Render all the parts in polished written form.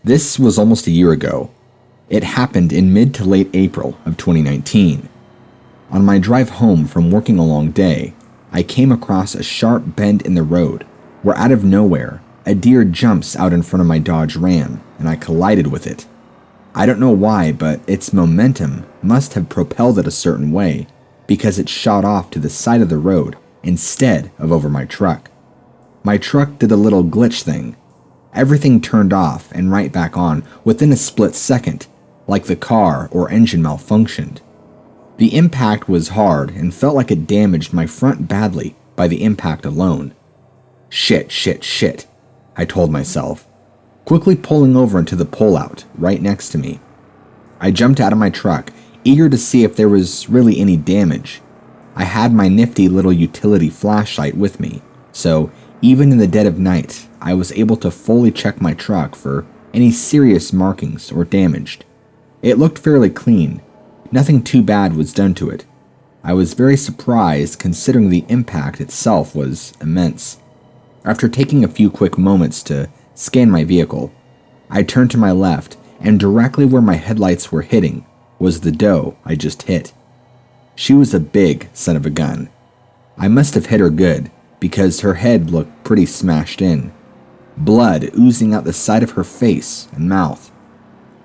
This was almost a year ago. It happened in mid to late April of 2019. On my drive home from working a long day, I came across a sharp bend in the road where out of nowhere, a deer jumps out in front of my Dodge Ram and I collided with it. I don't know why, but its momentum must have propelled it a certain way because it shot off to the side of the road instead of over my truck. My truck did a little glitch thing. Everything turned off and right back on within a split second, like the car or engine malfunctioned. The impact was hard and felt like it damaged my front badly by the impact alone. Shit, I told myself, quickly pulling over into the pullout right next to me. I jumped out of my truck, eager to see if there was really any damage. I had my nifty little utility flashlight with me, so even in the dead of night, I was able to fully check my truck for any serious markings or damage. It looked fairly clean. Nothing too bad was done to it. I was very surprised considering the impact itself was immense. After taking a few quick moments to scan my vehicle, I turned to my left, and directly where my headlights were hitting was the doe I just hit. She was a big son of a gun. I must have hit her good, because her head looked pretty smashed in, blood oozing out the side of her face and mouth.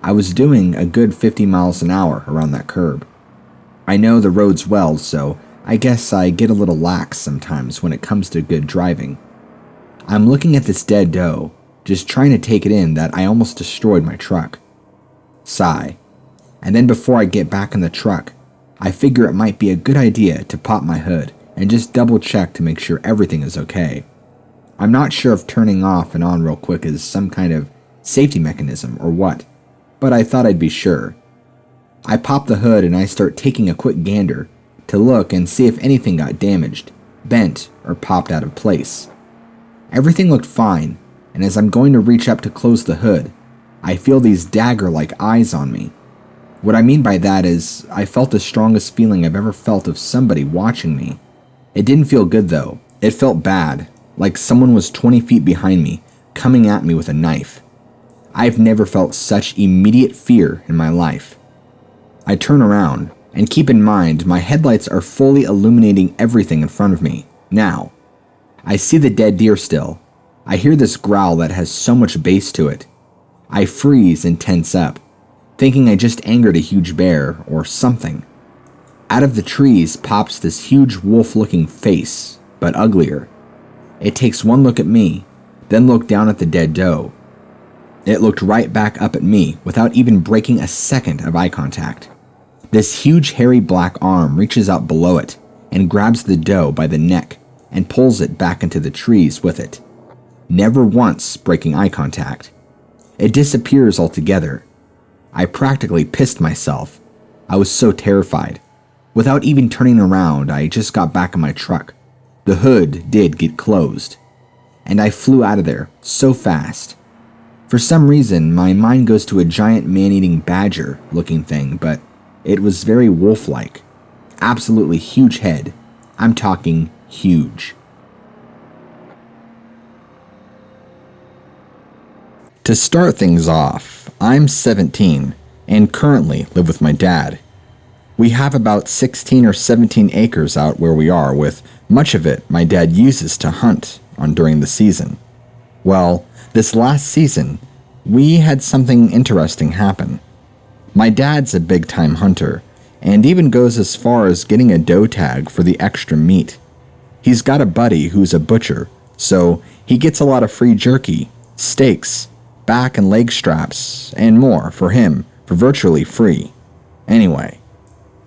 I was doing a good 50 miles an hour around that curb. I know the roads well, so I guess I get a little lax sometimes when it comes to good driving. I'm looking at this dead doe, just trying to take it in that I almost destroyed my truck. Sigh. And then before I get back in the truck, I figure it might be a good idea to pop my hood and just double check to make sure everything is okay. I'm not sure if turning off and on real quick is some kind of safety mechanism or what, but I thought I'd be sure. I pop the hood and I start taking a quick gander to look and see if anything got damaged, bent, or popped out of place. Everything looked fine, and as I'm going to reach up to close the hood, I feel these dagger-like eyes on me. What I mean by that is, I felt the strongest feeling I've ever felt of somebody watching me. It didn't feel good though. It felt bad, like someone was 20 feet behind me, coming at me with a knife. I've never felt such immediate fear in my life. I turn around, and keep in mind my headlights are fully illuminating everything in front of me. Now, I see the dead deer still. I hear this growl that has so much bass to it. I freeze and tense up, thinking I just angered a huge bear or something. Out of the trees pops this huge wolf-looking face, but uglier. It takes one look at me, then looked down at the dead doe. It looked right back up at me without even breaking a second of eye contact. This huge hairy black arm reaches out below it and grabs the doe by the neck and pulls it back into the trees with it, never once breaking eye contact. It disappears altogether. I practically pissed myself. I was so terrified. Without even turning around, I just got back in my truck. The hood did get closed, and I flew out of there so fast. For some reason, my mind goes to a giant man-eating badger-looking thing, but it was very wolf-like. Absolutely huge head. I'm talking huge. To start things off, I'm 17 and currently live with my dad. We have about 16 or 17 acres out where we are, with much of it my dad uses to hunt on during the season. Well, this last season, we had something interesting happen. My dad's a big-time hunter, and even goes as far as getting a doe tag for the extra meat. He's got a buddy who's a butcher, so he gets a lot of free jerky, steaks, back and leg straps, and more for him for virtually free. Anyway,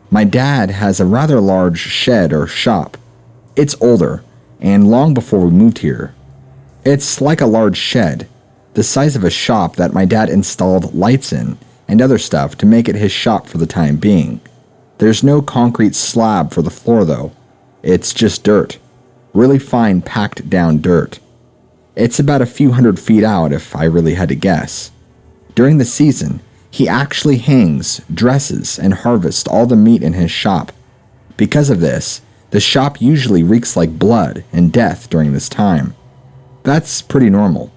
my dad has a rather large shed or shop. It's older, and long before we moved here. It's like a large shed, the size of a shop that my dad installed lights in and other stuff to make it his shop for the time being. There's no concrete slab for the floor though. It's just dirt. Really fine packed down dirt. It's about a few 100 feet out if I really had to guess. During the season, he actually hangs, dresses, and harvests all the meat in his shop. Because of this, the shop usually reeks like blood and death during this time. That's pretty normal.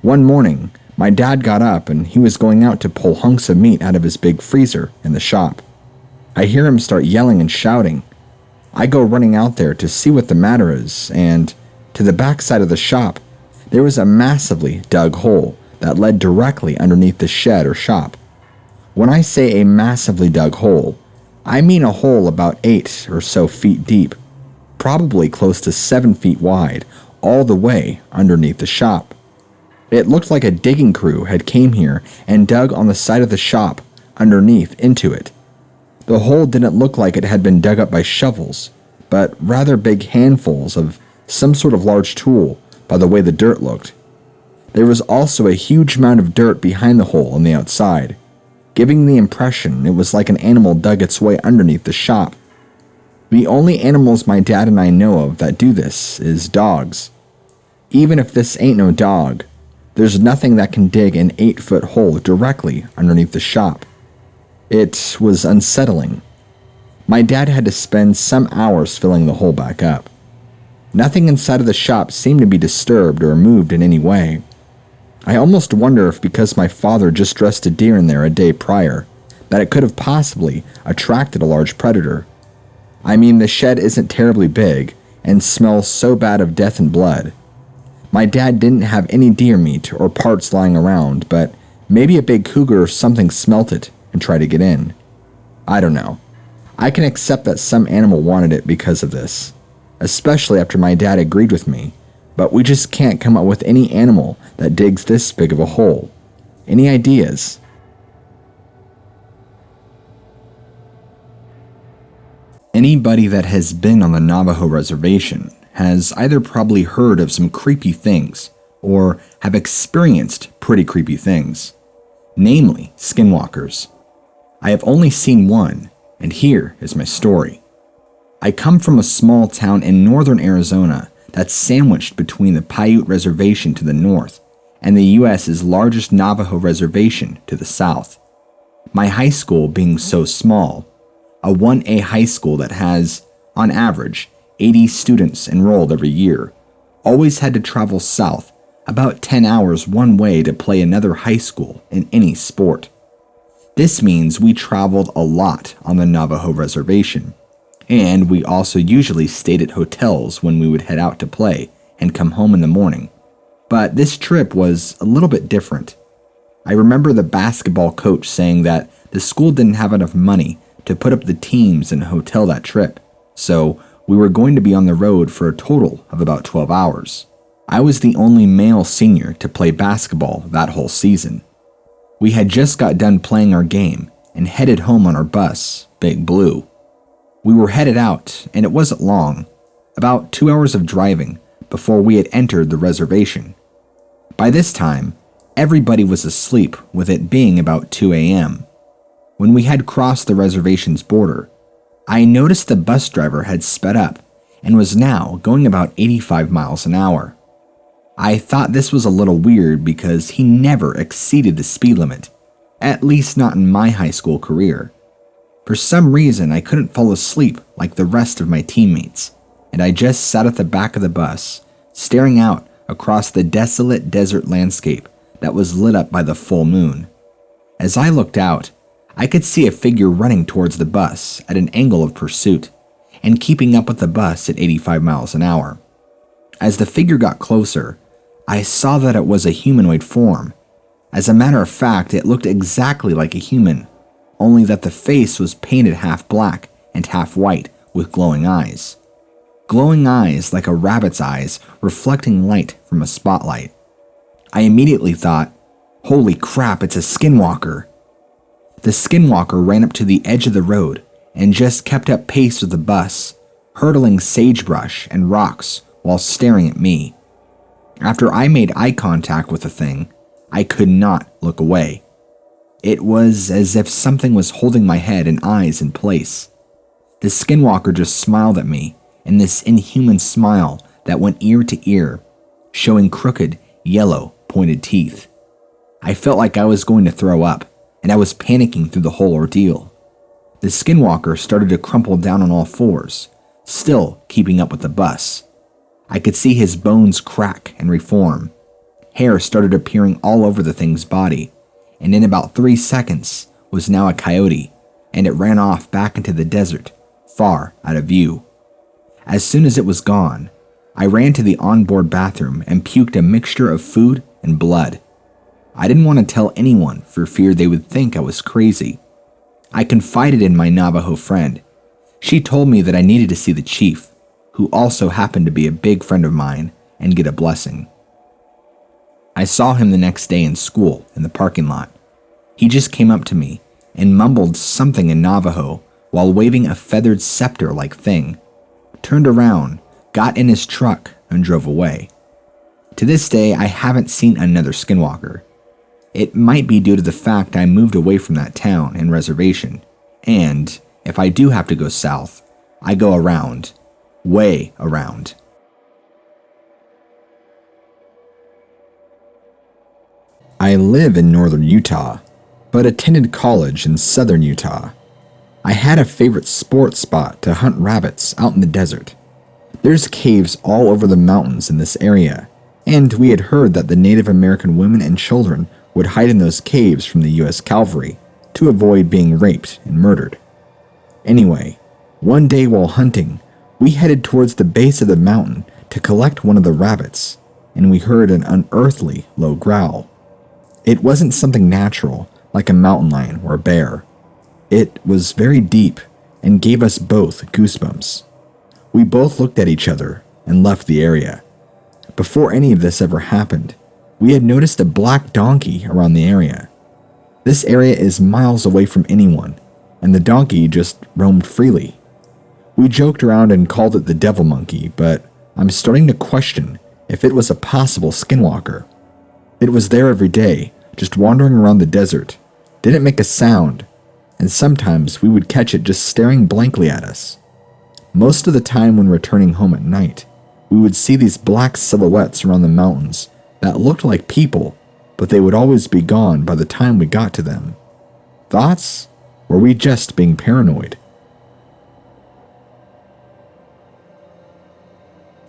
One morning, My dad got up and he was going out to pull hunks of meat out of his big freezer in the shop. I hear him start yelling and shouting. I go running out there to see what the matter is, and to the back side of the shop, there was a massively dug hole that led directly underneath the shed or shop. When I say a massively dug hole, I mean a hole about 8 or so feet deep, probably close to 7 feet wide, all the way underneath the shop. It looked like a digging crew had came here and dug on the side of the shop underneath into it. The hole didn't look like it had been dug up by shovels, but rather big handfuls of some sort of large tool by the way the dirt looked. There was also a huge amount of dirt behind the hole on the outside, giving the impression it was like an animal dug its way underneath the shop. The only animals my dad and I know of that do this is dogs. Even if this ain't no dog, there's nothing that can dig an 8-foot hole directly underneath the shop. It was unsettling. My dad had to spend some hours filling the hole back up. Nothing inside of the shop seemed to be disturbed or moved in any way. I almost wonder if because my father just dressed a deer in there a day prior, that it could have possibly attracted a large predator. I mean, the shed isn't terribly big and smells so bad of death and blood. My dad didn't have any deer meat or parts lying around, but maybe a big cougar or something smelt it and tried to get in. I don't know. I can accept that some animal wanted it because of this, especially after my dad agreed with me, but we just can't come up with any animal that digs this big of a hole. Any ideas? Anybody that has been on the Navajo reservation has either probably heard of some creepy things or have experienced pretty creepy things, namely skinwalkers. I have only seen one, and here is my story. I come from a small town in northern Arizona that's sandwiched between the Paiute Reservation to the north and the U.S.'s largest Navajo reservation to the south. My high school being so small, a 1A high school that has, on average, 80 students enrolled every year, always had to travel south about 10 hours one way to play another high school in any sport. This means we traveled a lot on the Navajo reservation, and we also usually stayed at hotels when we would head out to play and come home in the morning. But this trip was a little bit different. I remember the basketball coach saying that the school didn't have enough money to put up the teams in a hotel that trip, so we were going to be on the road for a total of about 12 hours. I was the only male senior to play basketball that whole season. We had just got done playing our game and headed home on our bus, Big Blue. We were headed out, and it wasn't long, about 2 hours of driving before we had entered the reservation. By this time, everybody was asleep, with it being about 2 a.m. When we had crossed the reservation's border, I noticed the bus driver had sped up and was now going about 85 miles an hour. I thought this was a little weird because he never exceeded the speed limit, at least not in my high school career. For some reason, I couldn't fall asleep like the rest of my teammates, and I just sat at the back of the bus, staring out across the desolate desert landscape that was lit up by the full moon. As I looked out, I could see a figure running towards the bus at an angle of pursuit and keeping up with the bus at 85 miles an hour. As the figure got closer, I saw that it was a humanoid form. As a matter of fact, it looked exactly like a human, only that the face was painted half black and half white with glowing eyes. Glowing eyes like a rabbit's eyes reflecting light from a spotlight. I immediately thought, holy crap, it's a skinwalker. The skinwalker ran up to the edge of the road and just kept up pace with the bus, hurdling sagebrush and rocks while staring at me. After I made eye contact with the thing, I could not look away. It was as if something was holding my head and eyes in place. The skinwalker just smiled at me in this inhuman smile that went ear to ear, showing crooked, yellow, pointed teeth. I felt like I was going to throw up, and I was panicking through the whole ordeal. The skinwalker started to crumple down on all fours, still keeping up with the bus. I could see his bones crack and reform. Hair started appearing all over the thing's body, and in about 3 seconds was now a coyote, and it ran off back into the desert, far out of view. As soon as it was gone, I ran to the onboard bathroom and puked a mixture of food and blood. I didn't want to tell anyone for fear they would think I was crazy. I confided in my Navajo friend. She told me that I needed to see the chief, who also happened to be a big friend of mine, and get a blessing. I saw him the next day in school in the parking lot. He just came up to me and mumbled something in Navajo while waving a feathered scepter-like thing, turned around, got in his truck, and drove away. To this day, I haven't seen another skinwalker. It might be due to the fact I moved away from that town and reservation, and if I do have to go south, I go around, way around. I live in northern Utah, but attended college in southern Utah. I had a favorite sports spot to hunt rabbits out in the desert. There's caves all over the mountains in this area, and we had heard that the Native American women and children would hide in those caves from the U.S. Cavalry to avoid being raped and murdered. Anyway, one day while hunting, we headed towards the base of the mountain to collect one of the rabbits, and we heard an unearthly low growl. It wasn't something natural, like a mountain lion or a bear. It was very deep and gave us both goosebumps. We both looked at each other and left the area. Before any of this ever happened, we had noticed a black donkey around the area. This area is miles away from anyone, and the donkey just roamed freely. We joked around and called it the devil monkey, but I'm starting to question if it was a possible skinwalker. It was there every day, just wandering around the desert, didn't make a sound, and sometimes we would catch it just staring blankly at us. Most of the time when returning home at night, we would see these black silhouettes around the mountains that looked like people, but they would always be gone by the time we got to them. Thoughts? Were we just being paranoid?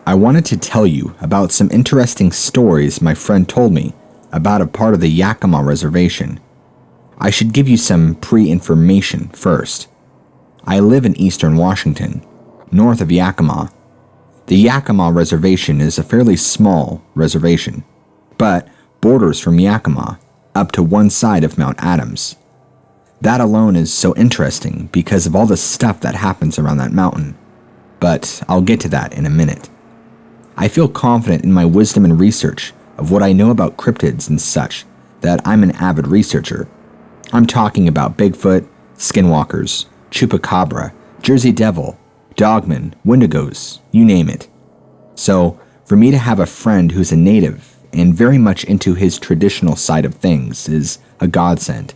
I wanted to tell you about some interesting stories my friend told me about a part of the Yakima Reservation. I should give you some pre-information first. I live in eastern Washington, north of Yakima. The Yakima Reservation is a fairly small reservation, but borders from Yakima up to one side of Mount Adams. That alone is so interesting because of all the stuff that happens around that mountain, but I'll get to that in a minute. I feel confident in my wisdom and research of what I know about cryptids and such that I'm an avid researcher. I'm talking about Bigfoot, skinwalkers, chupacabra, Jersey Devil, dogmen, wendigos, you name it. So, for me to have a friend who's a native and very much into his traditional side of things is a godsend.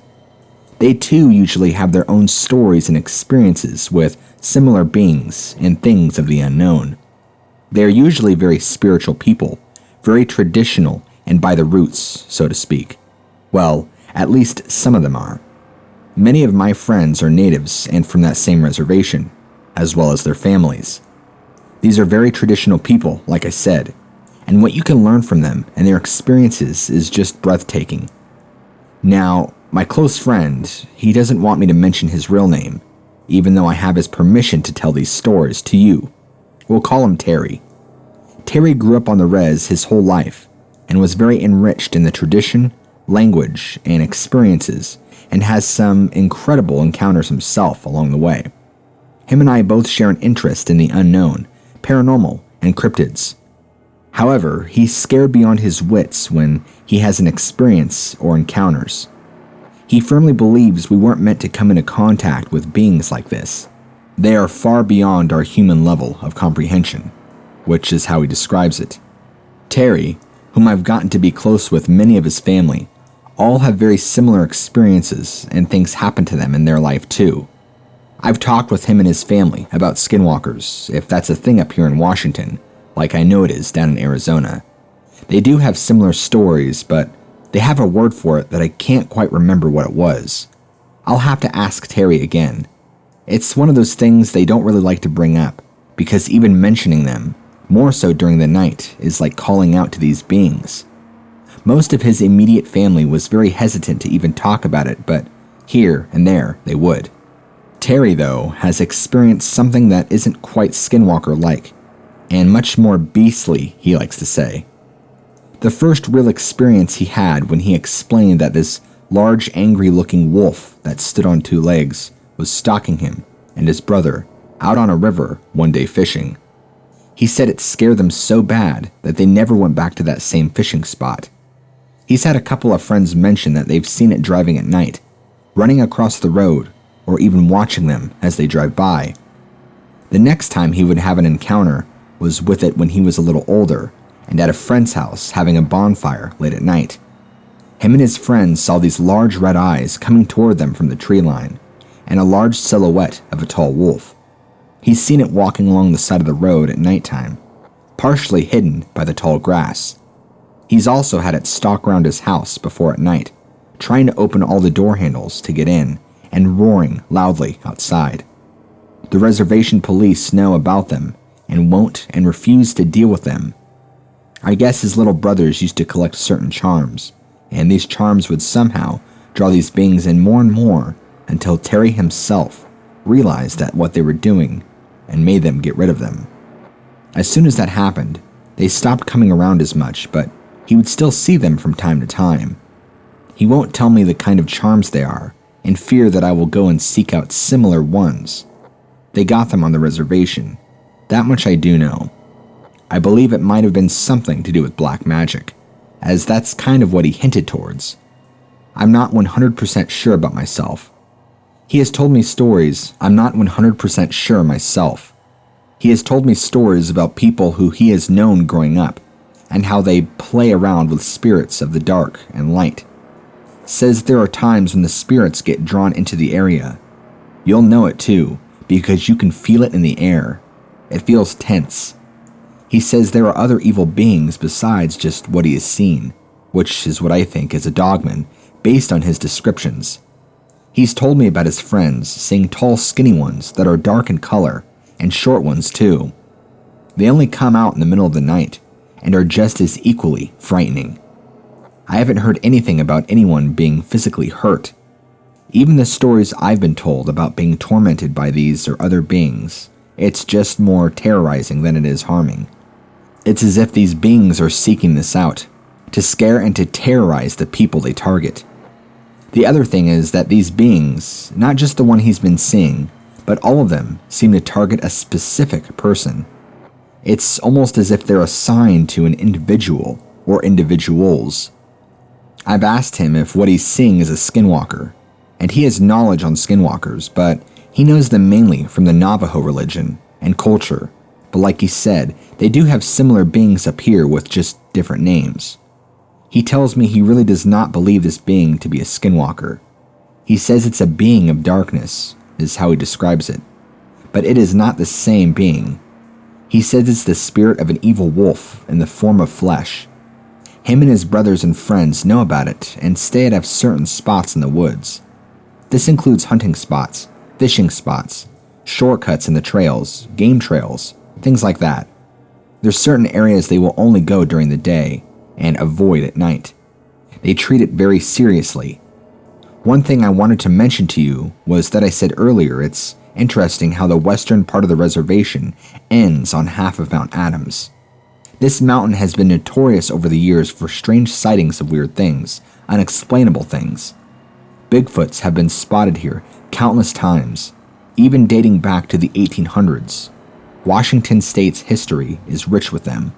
They too usually have their own stories and experiences with similar beings and things of the unknown. They are usually very spiritual people, very traditional and by the roots, so to speak. Well, at least some of them are. Many of my friends are natives and from that same reservation, as well as their families. These are very traditional people, like I said, and what you can learn from them and their experiences is just breathtaking. Now, my close friend, he doesn't want me to mention his real name, even though I have his permission to tell these stories to you. We'll call him Terry. Terry grew up on the res his whole life and was very enriched in the tradition, language, and experiences, and has some incredible encounters himself along the way. Him and I both share an interest in the unknown, paranormal, and cryptids. However, he's scared beyond his wits when he has an experience or encounters. He firmly believes we weren't meant to come into contact with beings like this. They are far beyond our human level of comprehension, which is how he describes it. Terry, whom I've gotten to be close with many of his family, all have very similar experiences and things happen to them in their life too. I've talked with him and his family about skinwalkers, if that's a thing up here in Washington, like I know it is down in Arizona. They do have similar stories, but they have a word for it that I can't quite remember what it was. I'll have to ask Terry again. It's one of those things they don't really like to bring up, because even mentioning them, more so during the night, is like calling out to these beings. Most of his immediate family was very hesitant to even talk about it, but here and there they would. Terry, though, has experienced something that isn't quite Skinwalker-like, and much more beastly, he likes to say. The first real experience he had when he explained that this large, angry-looking wolf that stood on two legs was stalking him and his brother out on a river one day fishing. He said it scared them so bad that they never went back to that same fishing spot. He's had a couple of friends mention that they've seen it driving at night, running across the road, or even watching them as they drive by. The next time he would have an encounter was with it when he was a little older and at a friend's house having a bonfire late at night. Him and his friends saw these large red eyes coming toward them from the tree line and a large silhouette of a tall wolf. He's seen it walking along the side of the road at nighttime, partially hidden by the tall grass. He's also had it stalk around his house before at night, trying to open all the door handles to get in and roaring loudly outside. The reservation police know about them and won't and refuse to deal with them. I guess his little brothers used to collect certain charms, and these charms would somehow draw these beings in more and more until Terry himself realized that what they were doing and made them get rid of them. As soon as that happened, they stopped coming around as much, but he would still see them from time to time. He won't tell me the kind of charms they are, in fear that I will go and seek out similar ones. They got them on the reservation. That much I do know. I believe it might have been something to do with black magic, as that's kind of what he hinted towards. I'm not 100% sure about myself. He has told me stories I'm not 100% sure myself. He has told me stories about people who he has known growing up, and how they play around with spirits of the dark and light. Says there are times when the spirits get drawn into the area. You'll know it too, because you can feel it in the air. It feels tense. He says there are other evil beings besides just what he has seen, which is what I think is a dogman, based on his descriptions. He's told me about his friends seeing tall, skinny ones that are dark in color, and short ones too. They only come out in the middle of the night, and are just as equally frightening. I haven't heard anything about anyone being physically hurt. Even the stories I've been told about being tormented by these or other beings, it's just more terrorizing than it is harming. It's as if these beings are seeking this out, to scare and to terrorize the people they target. The other thing is that these beings, not just the one he's been seeing, but all of them seem to target a specific person. It's almost as if they're assigned to an individual or individuals. I've asked him if what he's seeing is a skinwalker, and he has knowledge on skinwalkers, but he knows them mainly from the Navajo religion and culture. But like he said, they do have similar beings up here with just different names. He tells me he really does not believe this being to be a skinwalker. He says it's a being of darkness, is how he describes it. But it is not the same being. He says it's the spirit of an evil wolf in the form of flesh. Him and his brothers and friends know about it and stay at certain spots in the woods. This includes hunting spots, fishing spots, shortcuts in the trails, game trails, things like that. There's certain areas they will only go during the day and avoid at night. They treat it very seriously. One thing I wanted to mention to you was that I said earlier it's interesting how the western part of the reservation ends on half of Mount Adams. This mountain has been notorious over the years for strange sightings of weird things, unexplainable things. Bigfoots have been spotted here countless times, even dating back to the 1800s. Washington State's history is rich with them.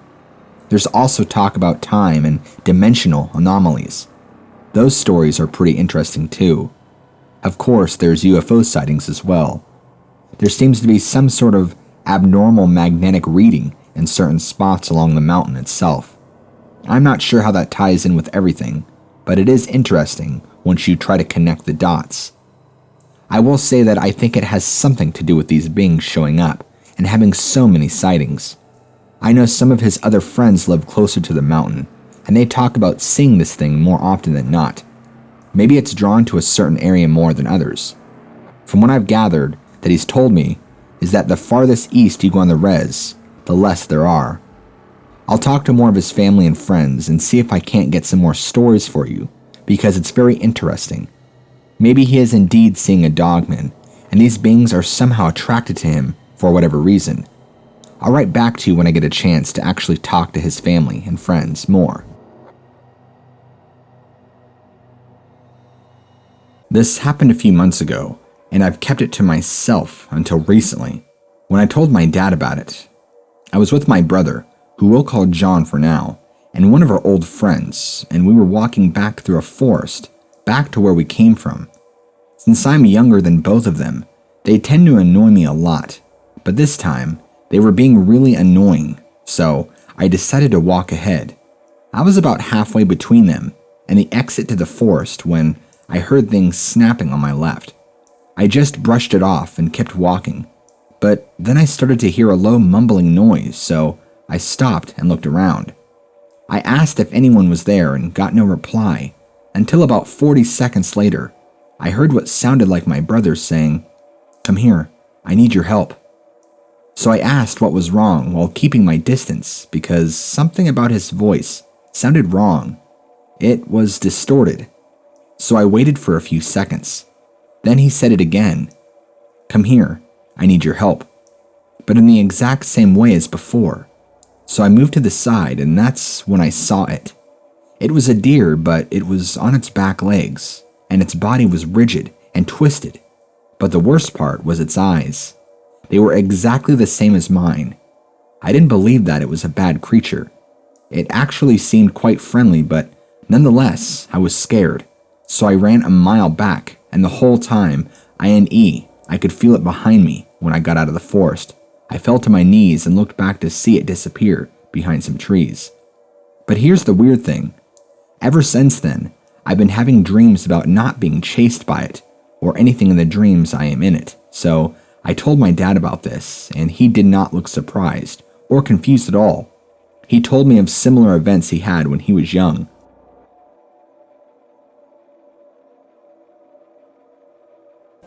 There's also talk about time and dimensional anomalies. Those stories are pretty interesting too. Of course, there's UFO sightings as well. There seems to be some sort of abnormal magnetic reading in certain spots along the mountain itself. I'm not sure how that ties in with everything, but it is interesting once you try to connect the dots. I will say that I think it has something to do with these beings showing up and having so many sightings. I know some of his other friends live closer to the mountain, and they talk about seeing this thing more often than not. Maybe it's drawn to a certain area more than others. From what I've gathered that he's told me is that the farthest east you go on the res, the less there are. I'll talk to more of his family and friends and see if I can't get some more stories for you, because it's very interesting. Maybe he is indeed seeing a dogman, and these beings are somehow attracted to him for whatever reason. I'll write back to you when I get a chance to actually talk to his family and friends more. This happened a few months ago, and I've kept it to myself until recently, when I told my dad about it. I was with my brother, who we'll call John for now, and one of our old friends, and we were walking back through a forest, back to where we came from. Since I'm younger than both of them, they tend to annoy me a lot, but this time, they were being really annoying, so I decided to walk ahead. I was about halfway between them and the exit to the forest when I heard things snapping on my left. I just brushed it off and kept walking, but then I started to hear a low mumbling noise, so I stopped and looked around. I asked if anyone was there and got no reply, until about 40 seconds later, I heard what sounded like my brother saying, "Come here, I need your help." So I asked what was wrong while keeping my distance because something about his voice sounded wrong. It was distorted. So I waited for a few seconds. Then he said it again. "Come here, I need your help." But in the exact same way as before. So I moved to the side, and that's when I saw it. It was a deer, but it was on its back legs, and its body was rigid and twisted. But the worst part was its eyes. They were exactly the same as mine. I didn't believe that it was a bad creature. It actually seemed quite friendly, but nonetheless, I was scared. So I ran a mile back, and the whole time, I could feel it behind me when I got out of the forest. I fell to my knees and looked back to see it disappear behind some trees. But here's the weird thing. Ever since then, I've been having dreams about not being chased by it, or anything in the dreams I am in it. So I told my dad about this, and he did not look surprised or confused at all. He told me of similar events he had when he was young.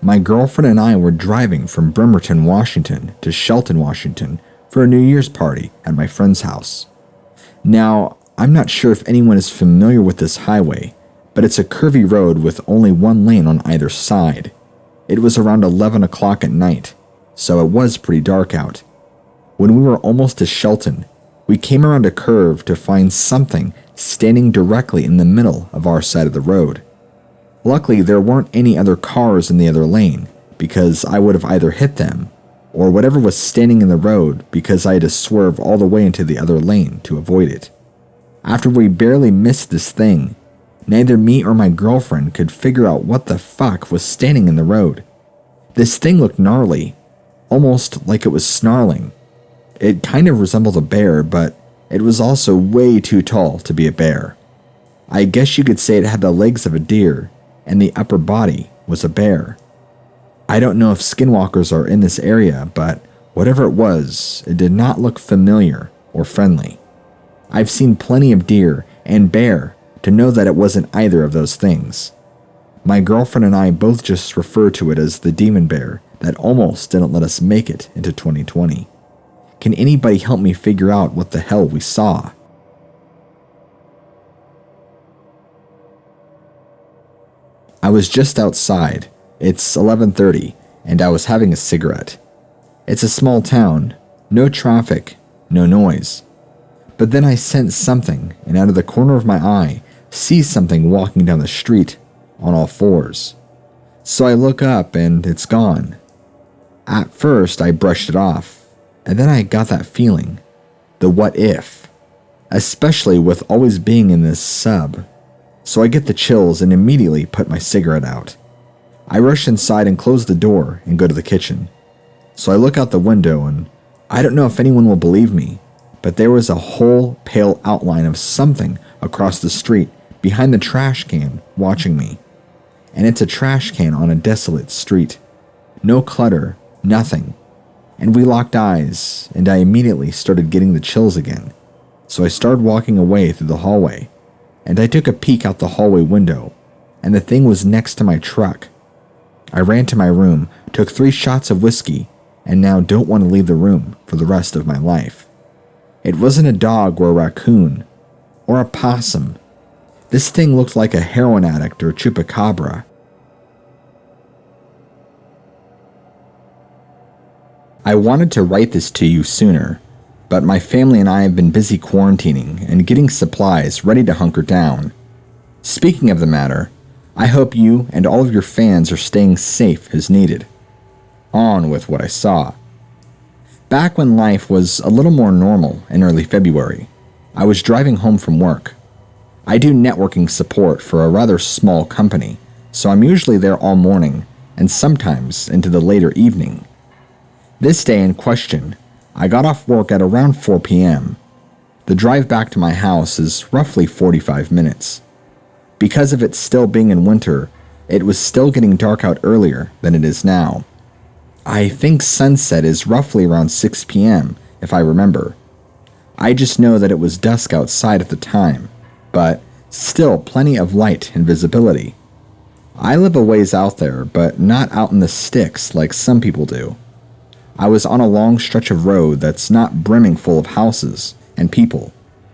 My girlfriend and I were driving from Bremerton, Washington to Shelton, Washington for a New Year's party at my friend's house. Now, I'm not sure if anyone is familiar with this highway, but it's a curvy road with only one lane on either side. It was around 11 o'clock at night, so it was pretty dark out. When we were almost to Shelton, we came around a curve to find something standing directly in the middle of our side of the road. Luckily, there weren't any other cars in the other lane, because I would have either hit them, or whatever was standing in the road because I had to swerve all the way into the other lane to avoid it. After we barely missed this thing, neither me or my girlfriend could figure out what the fuck was standing in the road. This thing looked gnarly, almost like it was snarling. It kind of resembled a bear, but it was also way too tall to be a bear. I guess you could say it had the legs of a deer, and the upper body was a bear. I don't know if skinwalkers are in this area, but whatever it was, it did not look familiar or friendly. I've seen plenty of deer and bear to know that it wasn't either of those things. My girlfriend and I both just refer to it as the demon bear that almost didn't let us make it into 2020. Can anybody help me figure out what the hell we saw? I was just outside. It's 11:30, and I was having a cigarette. It's a small town, no traffic, no noise. But then I sense something, and out of the corner of my eye, see something walking down the street on all fours. So I look up, and it's gone. At first, I brushed it off, and then I got that feeling, the what if, especially with always being in this sub. So I get the chills and immediately put my cigarette out. I rush inside and close the door and go to the kitchen. So I look out the window, and I don't know if anyone will believe me, but there was a whole pale outline of something across the street behind the trash can watching me. And it's a trash can on a desolate street. No clutter, nothing. And we locked eyes, and I immediately started getting the chills again. So I started walking away through the hallway, and I took a peek out the hallway window, and the thing was next to my truck. I ran to my room, took 3 shots of whiskey, and now don't want to leave the room for the rest of my life. It wasn't a dog or a raccoon or a possum. This thing looked like a heroin addict or chupacabra. I wanted to write this to you sooner, but my family and I have been busy quarantining and getting supplies ready to hunker down. Speaking of the matter, I hope you and all of your fans are staying safe as needed. On with what I saw. Back when life was a little more normal in early February, I was driving home from work. I do networking support for a rather small company, so I'm usually there all morning and sometimes into the later evening. This day in question, I got off work at around 4 p.m. The drive back to my house is roughly 45 minutes. Because of it still being in winter, it was still getting dark out earlier than it is now. I think sunset is roughly around 6 p.m., if I remember. I just know that it was dusk outside at the time, but still plenty of light and visibility. I live a ways out there, but not out in the sticks like some people do. I was on a long stretch of road that's not brimming full of houses and people,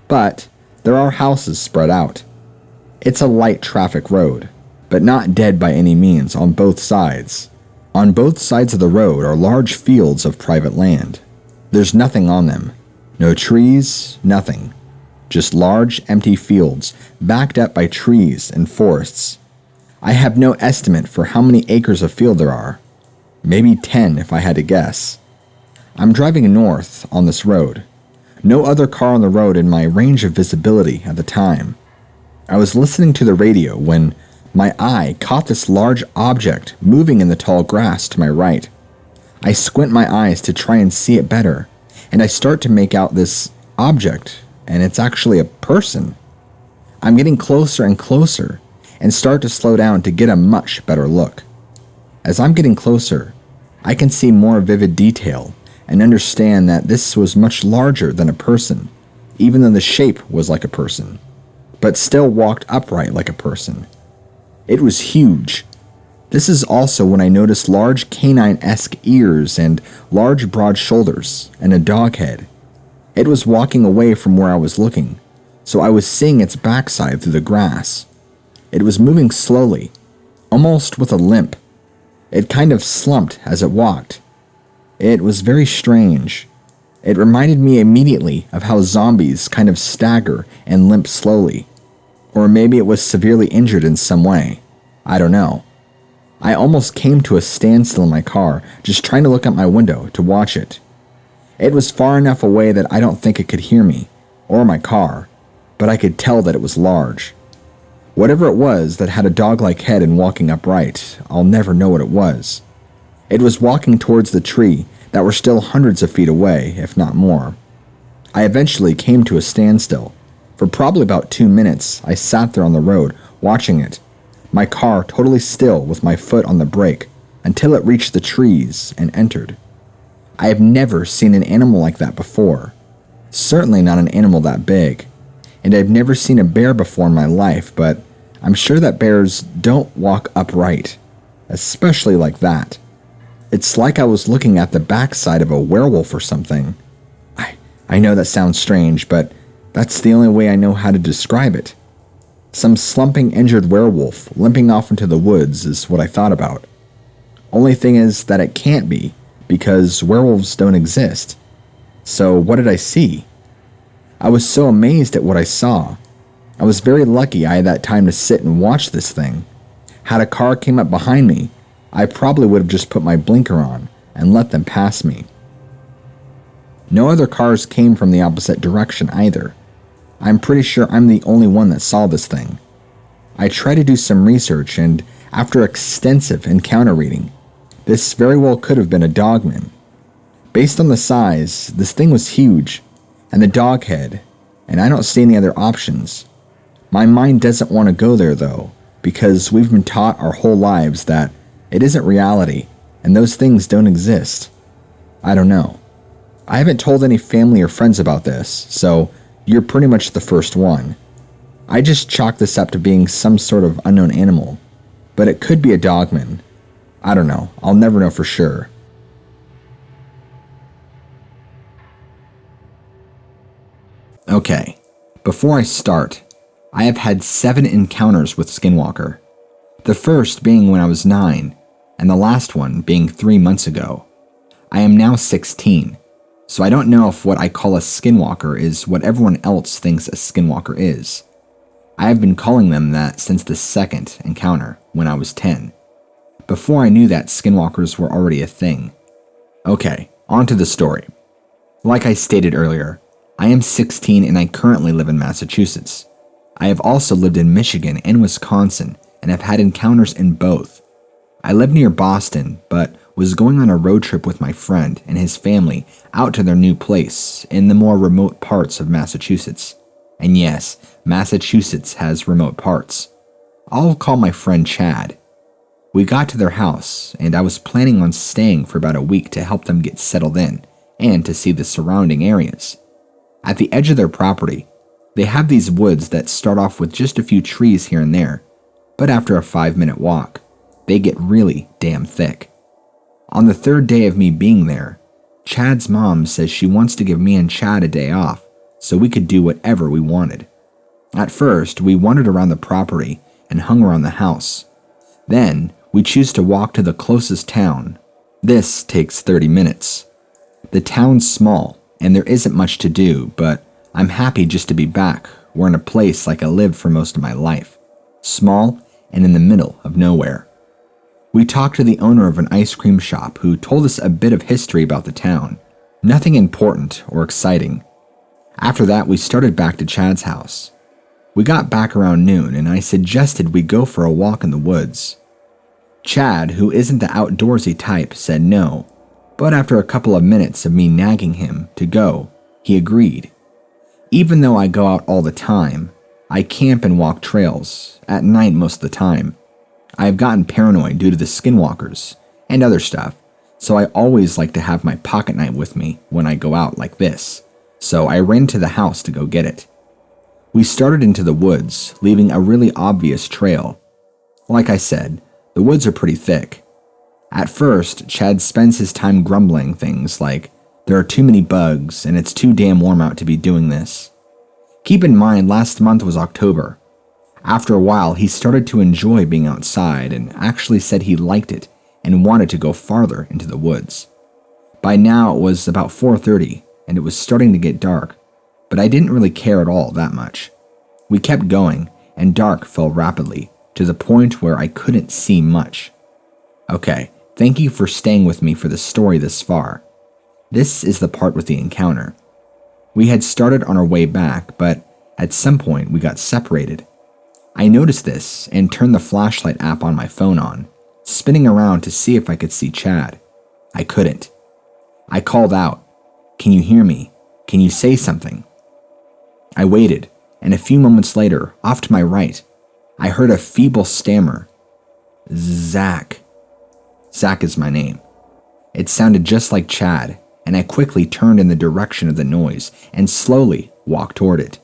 but there are houses spread out. It's a light traffic road, but not dead by any means on both sides. On both sides of the road are large fields of private land. There's nothing on them. No trees, nothing. Just large, empty fields, backed up by trees and forests. I have no estimate for how many acres of field there are. Maybe 10 if I had to guess. I'm driving north on this road. No other car on the road in my range of visibility at the time. I was listening to the radio when my eye caught this large object moving in the tall grass to my right. I squint my eyes to try and see it better, and I start to make out this object, and it's actually a person. I'm getting closer and closer, and start to slow down to get a much better look. As I'm getting closer, I can see more vivid detail and understand that this was much larger than a person, even though the shape was like a person, but still walked upright like a person. It was huge. This is also when I noticed large canine-esque ears and large broad shoulders and a dog head. It was walking away from where I was looking, so I was seeing its backside through the grass. It was moving slowly, almost with a limp. It kind of slumped as it walked. It was very strange. It reminded me immediately of how zombies kind of stagger and limp slowly. Or maybe it was severely injured in some way. I don't know. I almost came to a standstill in my car, just trying to look out my window to watch it. It was far enough away that I don't think it could hear me, or my car, but I could tell that it was large. Whatever it was that had a dog-like head and walking upright, I'll never know what it was. It was walking towards the tree that were still hundreds of feet away, if not more. I eventually came to a standstill. For probably about 2 minutes, I sat there on the road, watching it, my car totally still with my foot on the brake, until it reached the trees and entered. I have never seen an animal like that before. Certainly not an animal that big. And I've never seen a bear before in my life, but I'm sure that bears don't walk upright, especially like that. It's like I was looking at the backside of a werewolf or something. I know that sounds strange, but that's the only way I know how to describe it. Some slumping injured werewolf limping off into the woods is what I thought about. Only thing is that it can't be, because werewolves don't exist. So what did I see? I was so amazed at what I saw. I was very lucky I had that time to sit and watch this thing. Had a car came up behind me, I probably would have just put my blinker on and let them pass me. No other cars came from the opposite direction either. I'm pretty sure I'm the only one that saw this thing. I tried to do some research, and after extensive encounter reading, this very well could have been a dogman. Based on the size, this thing was huge, and the dog head, and I don't see any other options. My mind doesn't want to go there though, because we've been taught our whole lives that it isn't reality, and those things don't exist. I don't know. I haven't told any family or friends about this, so you're pretty much the first one. I just chalk this up to being some sort of unknown animal, but it could be a dogman. I don't know. I'll never know for sure. Okay, before I start, I have had 7 encounters with Skinwalker. The first being when I was 9, and the last one being 3 months ago. I am now 16, so I don't know if what I call a Skinwalker is what everyone else thinks a Skinwalker is. I have been calling them that since the second encounter, when I was 10. Before I knew that Skinwalkers were already a thing. Okay, on to the story. Like I stated earlier, I am 16 and I currently live in Massachusetts. I have also lived in Michigan and Wisconsin and have had encounters in both. I live near Boston, but was going on a road trip with my friend and his family out to their new place in the more remote parts of Massachusetts. And yes, Massachusetts has remote parts. I'll call my friend Chad. We got to their house, and I was planning on staying for about a week to help them get settled in and to see the surrounding areas. At the edge of their property, they have these woods that start off with just a few trees here and there, but after a 5-minute walk, they get really damn thick. On the 3rd day of me being there, Chad's mom says she wants to give me and Chad a day off so we could do whatever we wanted. At first, we wandered around the property and hung around the house. Then, we choose to walk to the closest town. This takes 30 minutes. The town's small, and there isn't much to do, but I'm happy just to be back. We're in a place like I lived for most of my life. Small and in the middle of nowhere. We talked to the owner of an ice cream shop who told us a bit of history about the town. Nothing important or exciting. After that, we started back to Chad's house. We got back around noon, and I suggested we go for a walk in the woods. Chad, who isn't the outdoorsy type, said no, but after a couple of minutes of me nagging him to go, he agreed. Even though I go out all the time, I camp and walk trails, at night most of the time. I have gotten paranoid due to the Skinwalkers and other stuff, so I always like to have my pocket knife with me when I go out like this, so I ran to the house to go get it. We started into the woods, leaving a really obvious trail. Like I said, the woods are pretty thick. At first, Chad spends his time grumbling things like, there are too many bugs and it's too damn warm out to be doing this. Keep in mind, last month was October. After a while, he started to enjoy being outside and actually said he liked it and wanted to go farther into the woods. By now, it was about 4:30 and it was starting to get dark, but I didn't really care at all that much. We kept going, and dark fell rapidly, to the point where I couldn't see much. Okay, thank you for staying with me for the story this far. This is the part with the encounter. We had started on our way back, but at some point we got separated. I noticed this and turned the flashlight app on my phone on, spinning around to see if I could see Chad. I couldn't. I called out, "Can you hear me? Can you say something?" I waited, and a few moments later, off to my right, I heard a feeble stammer. Zach. Zach is my name. It sounded just like Chad, and I quickly turned in the direction of the noise and slowly walked toward it.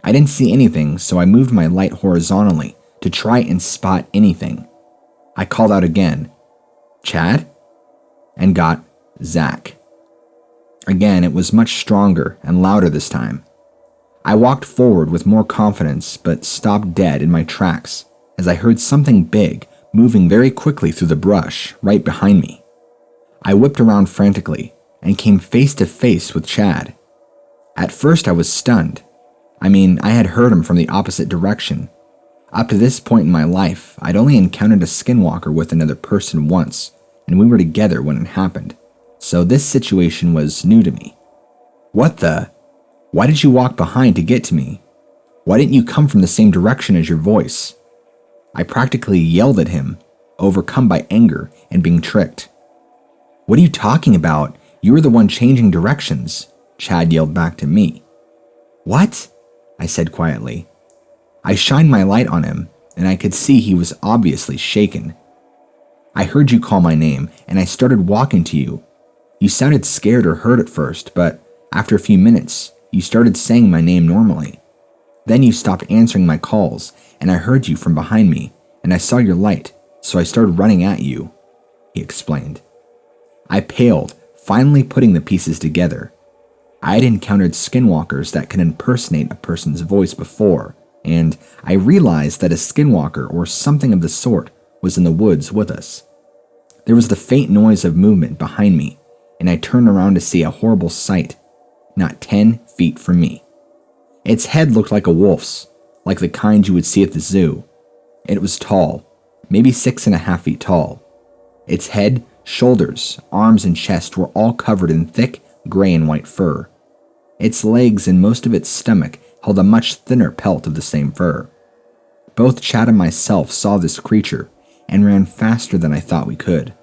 I didn't see anything, so I moved my light horizontally to try and spot anything. I called out again, "Chad?" and got Zach. Again, it was much stronger and louder this time. I walked forward with more confidence, but stopped dead in my tracks as I heard something big moving very quickly through the brush right behind me. I whipped around frantically and came face to face with Chad. At first I was stunned. I had heard him from the opposite direction. Up to this point in my life, I'd only encountered a skinwalker with another person once, and we were together when it happened, so this situation was new to me. "What the? Why did you walk behind to get to me? Why didn't you come from the same direction as your voice?" I practically yelled at him, overcome by anger and being tricked. "What are you talking about? You were the one changing directions," Chad yelled back to me. "What?" I said quietly. I shined my light on him, and I could see he was obviously shaken. "I heard you call my name, and I started walking to you. You sounded scared or hurt at first, but after a few minutes, you started saying my name normally. Then you stopped answering my calls, and I heard you from behind me, and I saw your light, so I started running at you," he explained. I paled, finally putting the pieces together. I had encountered skinwalkers that could impersonate a person's voice before, and I realized that a skinwalker or something of the sort was in the woods with us. There was the faint noise of movement behind me, and I turned around to see a horrible sight, not 10 feet from me. Its head looked like a wolf's, like the kind you would see at the zoo. It was tall, maybe 6.5 feet tall. Its head, shoulders, arms, and chest were all covered in thick gray and white fur. Its legs and most of its stomach held a much thinner pelt of the same fur. Both Chad and myself saw this creature and ran faster than I thought we could.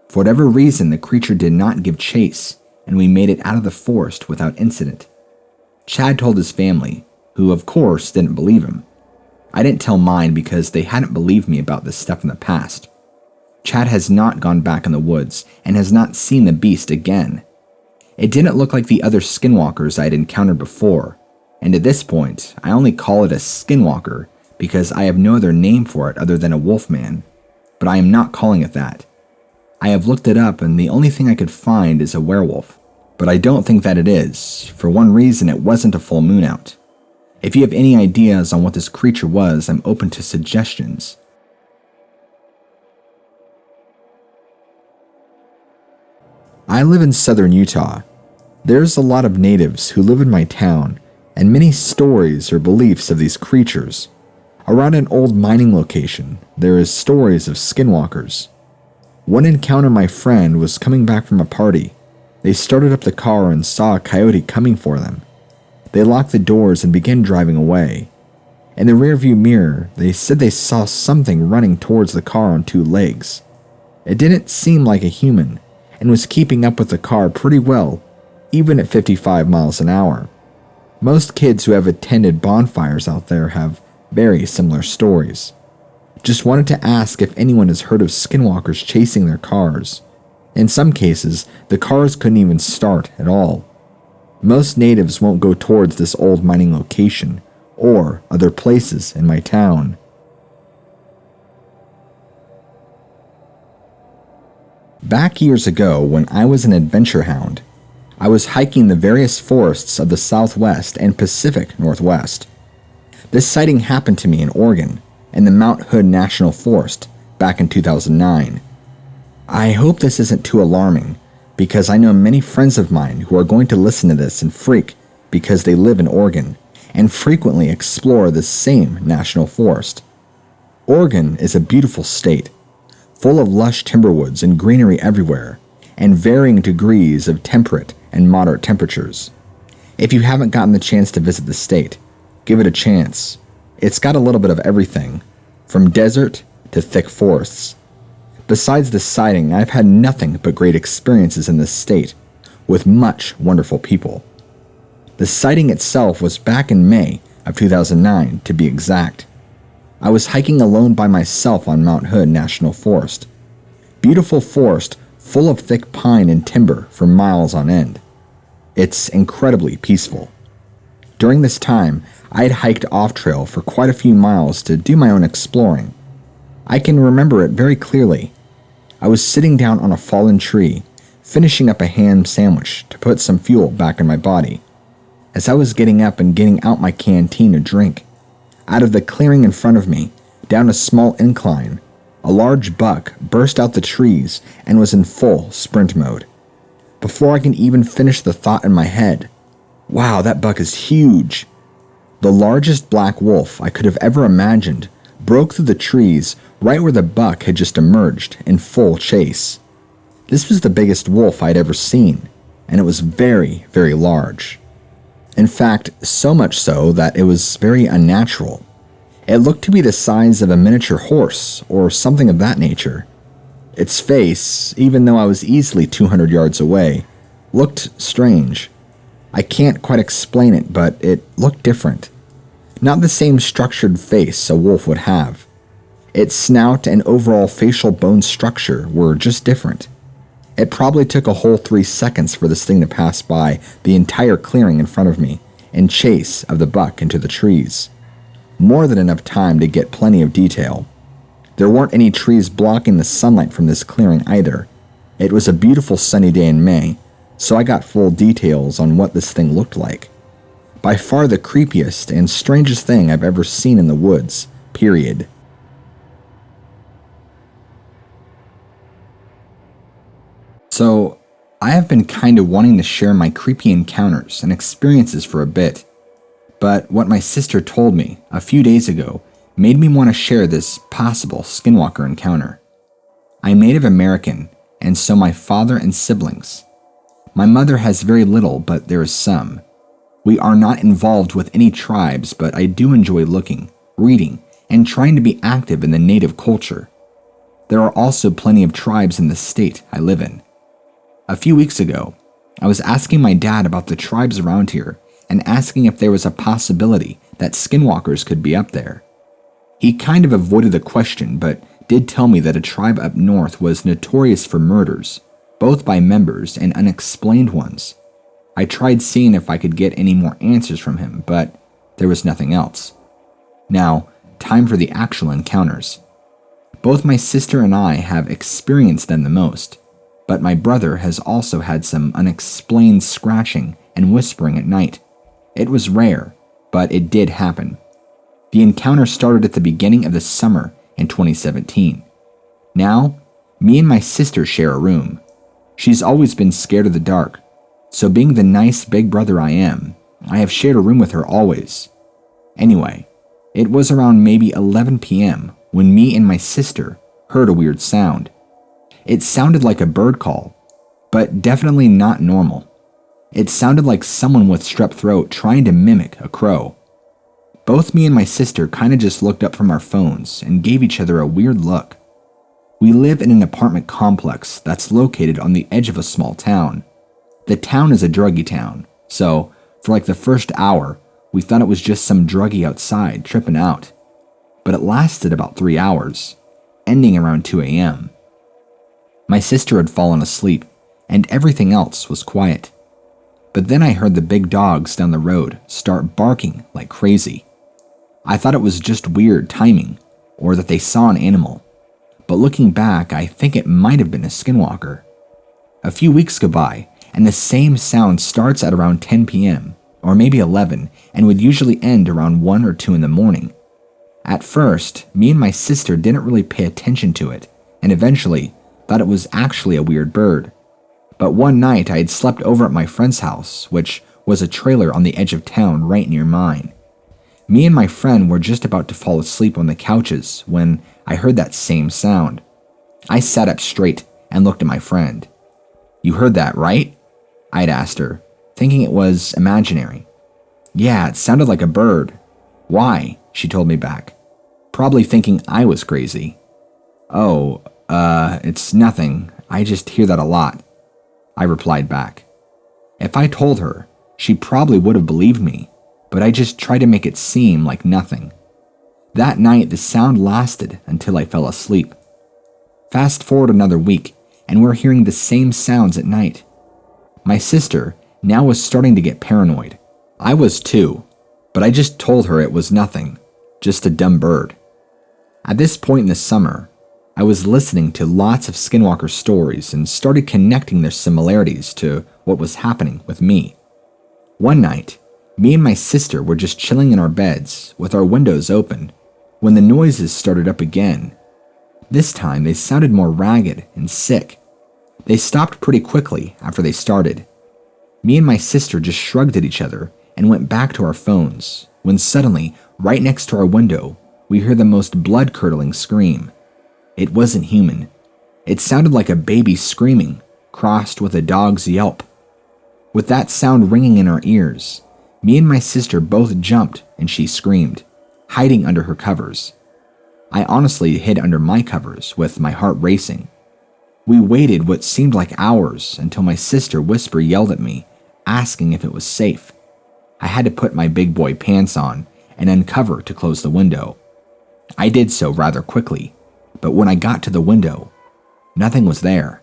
For whatever reason, the creature did not give chase, and we made it out of the forest without incident. Chad told his family, who of course didn't believe him. I didn't tell mine because they hadn't believed me about this stuff in the past. Chad has not gone back in the woods and has not seen the beast again. It didn't look like the other skinwalkers I had encountered before, and at this point, I only call it a skinwalker because I have no other name for it other than a wolfman, but I am not calling it that. I have looked it up and the only thing I could find is a werewolf, but I don't think that it is. For one reason, it wasn't a full moon out. If you have any ideas on what this creature was, I'm open to suggestions. I live in southern Utah. There's a lot of natives who live in my town, and many stories or beliefs of these creatures. Around an old mining location, there is stories of skinwalkers. One encounter, my friend was coming back from a party. They started up the car and saw a coyote coming for them. They locked the doors and began driving away. In the rearview mirror, they said they saw something running towards the car on 2 legs. It didn't seem like a human, and was keeping up with the car pretty well, even at 55 miles an hour. Most kids who have attended bonfires out there have very similar stories. Just wanted to ask if anyone has heard of skinwalkers chasing their cars. In some cases, the cars couldn't even start at all. Most natives won't go towards this old mining location, or other places in my town. Back years ago, when I was an adventure hound, I was hiking the various forests of the Southwest and Pacific Northwest. This sighting happened to me in Oregon, in the Mount Hood National Forest, back in 2009. I hope this isn't too alarming, because I know many friends of mine who are going to listen to this and freak because they live in Oregon and frequently explore this same national forest. Oregon is a beautiful state, full of lush timberwoods and greenery everywhere, and varying degrees of temperate and moderate temperatures. If you haven't gotten the chance to visit the state, give it a chance. It's got a little bit of everything, from desert to thick forests. Besides this sighting, I've had nothing but great experiences in this state, with much wonderful people. The sighting itself was back in May of 2009, to be exact. I was hiking alone by myself on Mount Hood National Forest. Beautiful forest full of thick pine and timber for miles on end. It's incredibly peaceful. During this time, I had hiked off-trail for quite a few miles to do my own exploring. I can remember it very clearly. I was sitting down on a fallen tree, finishing up a ham sandwich to put some fuel back in my body. As I was getting up and getting out my canteen to drink, out of the clearing in front of me, down a small incline, a large buck burst out the trees and was in full sprint mode. Before I can even finish the thought in my head, wow, that buck is huge. The largest black wolf I could have ever imagined broke through the trees right where the buck had just emerged in full chase. This was the biggest wolf I'd ever seen, and it was very, very large. In fact, so much so that it was very unnatural. It looked to be the size of a miniature horse or something of that nature. Its face, even though I was easily 200 yards away, looked strange. I can't quite explain it, but it looked different. Not the same structured face a wolf would have. Its snout and overall facial bone structure were just different. It probably took a whole 3 seconds for this thing to pass by the entire clearing in front of me in chase of the buck into the trees. More than enough time to get plenty of detail. There weren't any trees blocking the sunlight from this clearing either. It was a beautiful sunny day in May, so I got full details on what this thing looked like. By far the creepiest and strangest thing I've ever seen in the woods, period. So, I have been kind of wanting to share my creepy encounters and experiences for a bit, but what my sister told me a few days ago made me want to share this possible skinwalker encounter. I'm Native American, and so my father and siblings. My mother has very little, but there is some. We are not involved with any tribes, but I do enjoy looking, reading, and trying to be active in the native culture. There are also plenty of tribes in the state I live in. A few weeks ago, I was asking my dad about the tribes around here and asking if there was a possibility that skinwalkers could be up there. He kind of avoided the question, but did tell me that a tribe up north was notorious for murders, both by members and unexplained ones. I tried seeing if I could get any more answers from him, but there was nothing else. Now, time for the actual encounters. Both my sister and I have experienced them the most, but my brother has also had some unexplained scratching and whispering at night. It was rare, but it did happen. The encounter started at the beginning of the summer in 2017. Now, me and my sister share a room. She's always been scared of the dark, so being the nice big brother I am, I have shared a room with her always. Anyway, it was around maybe 11 p.m. when me and my sister heard a weird sound. It sounded like a bird call, but definitely not normal. It sounded like someone with strep throat trying to mimic a crow. Both me and my sister kind of just looked up from our phones and gave each other a weird look. We live in an apartment complex that's located on the edge of a small town. The town is a druggie town, so for like the first hour, we thought it was just some druggie outside tripping out. But it lasted about 3 hours, ending around 2 a.m. My sister had fallen asleep, and everything else was quiet. But then I heard the big dogs down the road start barking like crazy. I thought it was just weird timing, or that they saw an animal. But looking back, I think it might have been a skinwalker. A few weeks go by, and the same sound starts at around 10 p.m., or maybe 11, and would usually end around 1 or 2 in the morning. At first, me and my sister didn't really pay attention to it, and eventually thought it was actually a weird bird. But one night I had slept over at my friend's house, which was a trailer on the edge of town right near mine. Me and my friend were just about to fall asleep on the couches when I heard that same sound. I sat up straight and looked at my friend. "You heard that, right?" I'd asked her, thinking it was imaginary. "Yeah, it sounded like a bird." "Why?" she told me back, probably thinking I was crazy. "Oh, it's nothing. I just hear that a lot," I replied back. If I told her, she probably would have believed me, but I just tried to make it seem like nothing. That night, the sound lasted until I fell asleep. Fast forward another week, and we're hearing the same sounds at night. My sister now was starting to get paranoid. I was too, but I just told her it was nothing, just a dumb bird. At this point in the summer, I was listening to lots of skinwalker stories and started connecting their similarities to what was happening with me. One night, me and my sister were just chilling in our beds with our windows open when the noises started up again. This time they sounded more ragged and sick. They stopped pretty quickly after they started. Me and my sister just shrugged at each other and went back to our phones when suddenly, right next to our window, we heard the most blood-curdling scream. It wasn't human. It sounded like a baby screaming, crossed with a dog's yelp. With that sound ringing in our ears, me and my sister both jumped and she screamed, hiding under her covers. I honestly hid under my covers with my heart racing. We waited what seemed like hours until my sister whisper yelled at me, asking if it was safe. I had to put my big boy pants on and uncover to close the window. I did so rather quickly, but when I got to the window, nothing was there.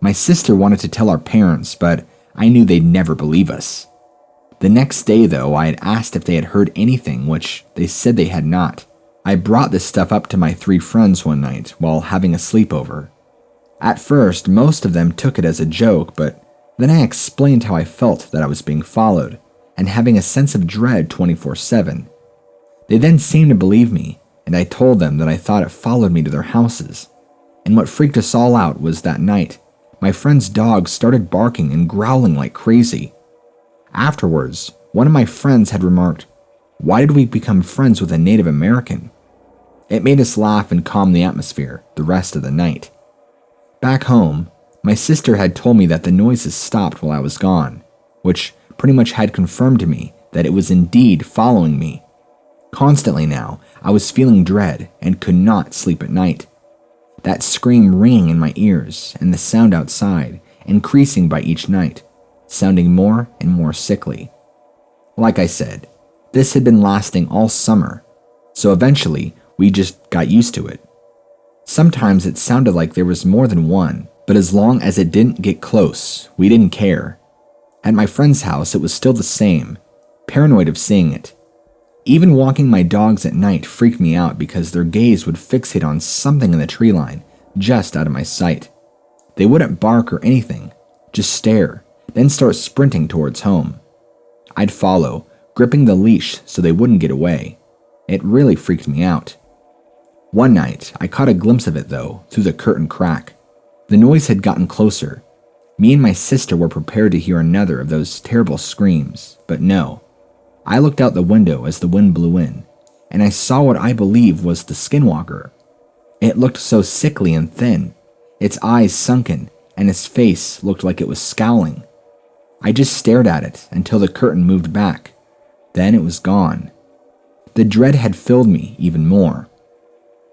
My sister wanted to tell our parents, but I knew they'd never believe us. The next day, though, I had asked if they had heard anything, which they said they had not. I brought this stuff up to my 3 friends one night while having a sleepover. At first, most of them took it as a joke, but Then I explained how I felt that I was being followed and having a sense of dread 24/7. They then seemed to believe me, and I told them that I thought it followed me to their houses. And what freaked us all out was that night, my friend's dog started barking and growling like crazy. Afterwards, one of my friends had remarked, "Why did we become friends with a Native American?" It made us laugh and calm the atmosphere the rest of the night. Back home, my sister had told me that the noises stopped while I was gone, which pretty much had confirmed to me that it was indeed following me. Constantly now, I was feeling dread and could not sleep at night. That scream ringing in my ears and the sound outside increasing by each night, sounding more and more sickly. Like I said, this had been lasting all summer, so eventually we just got used to it. Sometimes it sounded like there was more than one, but as long as it didn't get close, we didn't care. At my friend's house, it was still the same, paranoid of seeing it. Even walking my dogs at night freaked me out because their gaze would fixate on something in the tree line, just out of my sight. They wouldn't bark or anything, just stare, then start sprinting towards home. I'd follow, gripping the leash so they wouldn't get away. It really freaked me out. One night, I caught a glimpse of it though, through the curtain crack. The noise had gotten closer. Me and my sister were prepared to hear another of those terrible screams, but no. I looked out the window as the wind blew in, and I saw what I believe was the skinwalker. It looked so sickly and thin, its eyes sunken, and its face looked like it was scowling. I just stared at it until the curtain moved back. Then it was gone. The dread had filled me even more.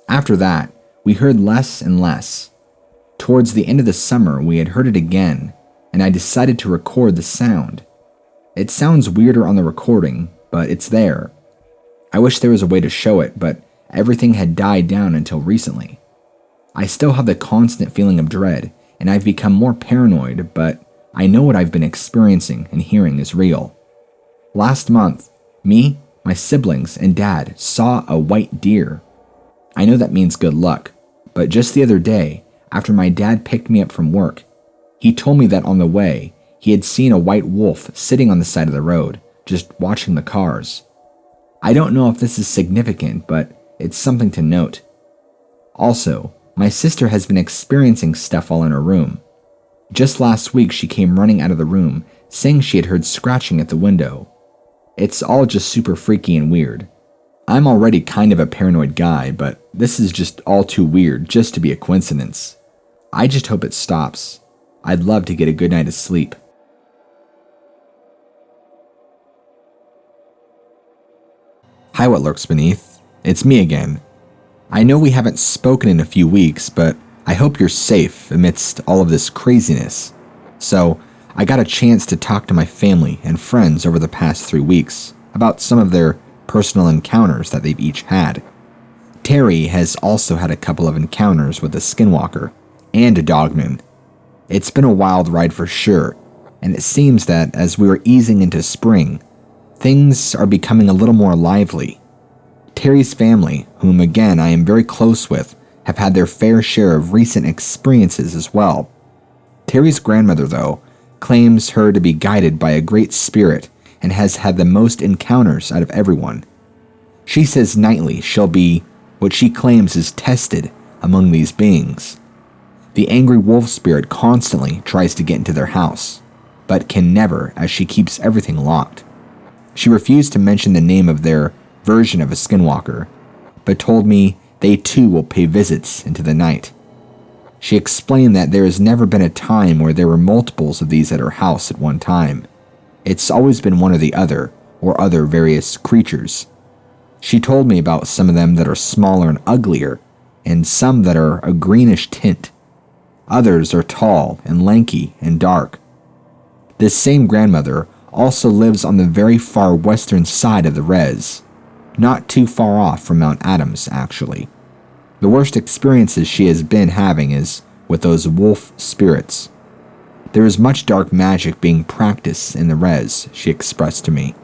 After that, we heard less and less. Towards the end of the summer, we had heard it again, and I decided to record the sound. It sounds weirder on the recording, but it's there. I wish there was a way to show it, but everything had died down until recently. I still have the constant feeling of dread, and I've become more paranoid, but I know what I've been experiencing and hearing is real. Last month, me, my siblings, and Dad saw a white deer. I know that means good luck, but just the other day, after my dad picked me up from work, he told me that on the way, he had seen a white wolf sitting on the side of the road, just watching the cars. I don't know if this is significant, but it's something to note. Also, my sister has been experiencing stuff all in her room. Just last week, she came running out of the room, saying she had heard scratching at the window. It's all just super freaky and weird. I'm already kind of a paranoid guy, but this is just all too weird just to be a coincidence. I just hope it stops. I'd love to get a good night of sleep. Hi, what lurks beneath? It's me again. I know we haven't spoken in a few weeks, but I hope you're safe amidst all of this craziness. So, I got a chance to talk to my family and friends over the past 3 weeks about some of their personal encounters that they've each had. Terry has also had a couple of encounters with a skinwalker and a dogman. It's been a wild ride for sure, and it seems that as we are easing into spring, things are becoming a little more lively. Terry's family, whom again I am very close with, have had their fair share of recent experiences as well. Terry's grandmother, though, claims her to be guided by a great spirit and has had the most encounters out of everyone. She says nightly she'll be what she claims is tested among these beings. The angry wolf spirit constantly tries to get into their house, but can never, as she keeps everything locked. She refused to mention the name of their version of a skinwalker, but told me they too will pay visits into the night. She explained that there has never been a time where there were multiples of these at her house at one time. It's always been one or the other, or other various creatures. She told me about some of them that are smaller and uglier, and some that are a greenish tint. Others are tall and lanky and dark. This same grandmother also lives on the very far western side of the res, not too far off from Mount Adams, actually. The worst experiences she has been having is with those wolf spirits. There is much dark magic being practiced in the res, she expressed to me.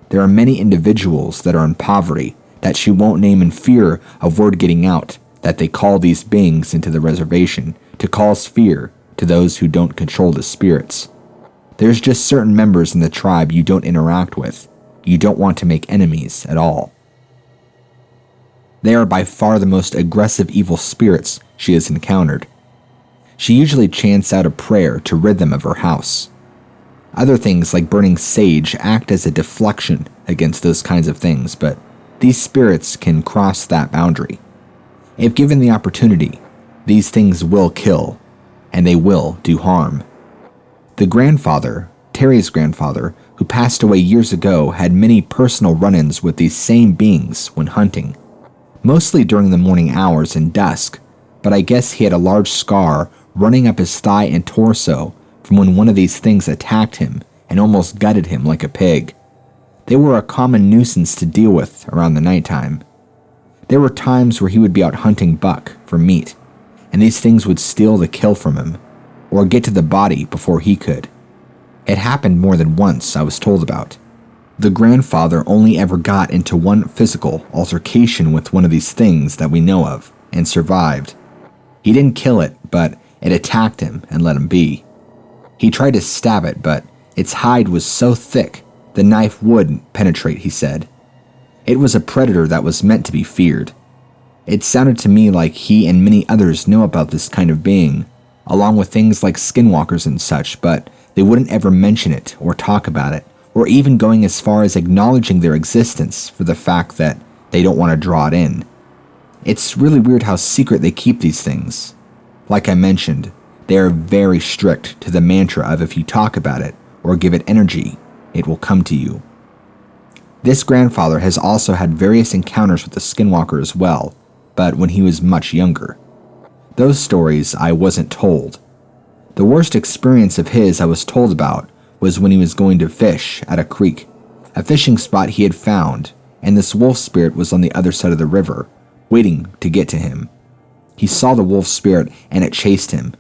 There are many individuals that are in poverty that she won't name in fear of word getting out that they call these beings into the reservation to cause fear to those who don't control the spirits. There's just certain members in the tribe you don't interact with. You don't want to make enemies at all. They are by far the most aggressive evil spirits she has encountered. She usually chants out a prayer to rid them of her house. Other things like burning sage act as a deflection against those kinds of things, but these spirits can cross that boundary. If given the opportunity, these things will kill, and they will do harm. The grandfather, Terry's grandfather, who passed away years ago, had many personal run-ins with these same beings when hunting, mostly during the morning hours and dusk, but I guess he had a large scar running up his thigh and torso from when one of these things attacked him and almost gutted him like a pig. They were a common nuisance to deal with around the nighttime. There were times where he would be out hunting buck for meat, and these things would steal the kill from him, or get to the body before he could. It happened more than once, I was told about. The grandfather only ever got into one physical altercation with one of these things that we know of, and survived. He didn't kill it, but it attacked him and let him be. He tried to stab it, but its hide was so thick, the knife wouldn't penetrate, he said. It was a predator that was meant to be feared. It sounded to me like he and many others know about this kind of being, along with things like skinwalkers and such, but they wouldn't ever mention it or talk about it, or even going as far as acknowledging their existence for the fact that they don't want to draw it in. It's really weird how secret they keep these things. Like I mentioned, they are very strict to the mantra of if you talk about it or give it energy, it will come to you. This grandfather has also had various encounters with the skinwalker as well, but when he was much younger. Those stories I wasn't told. The worst experience of his I was told about was when he was going to fish at a creek, a fishing spot he had found, and this wolf spirit was on the other side of the river, waiting to get to him. He saw the wolf spirit and it chased him.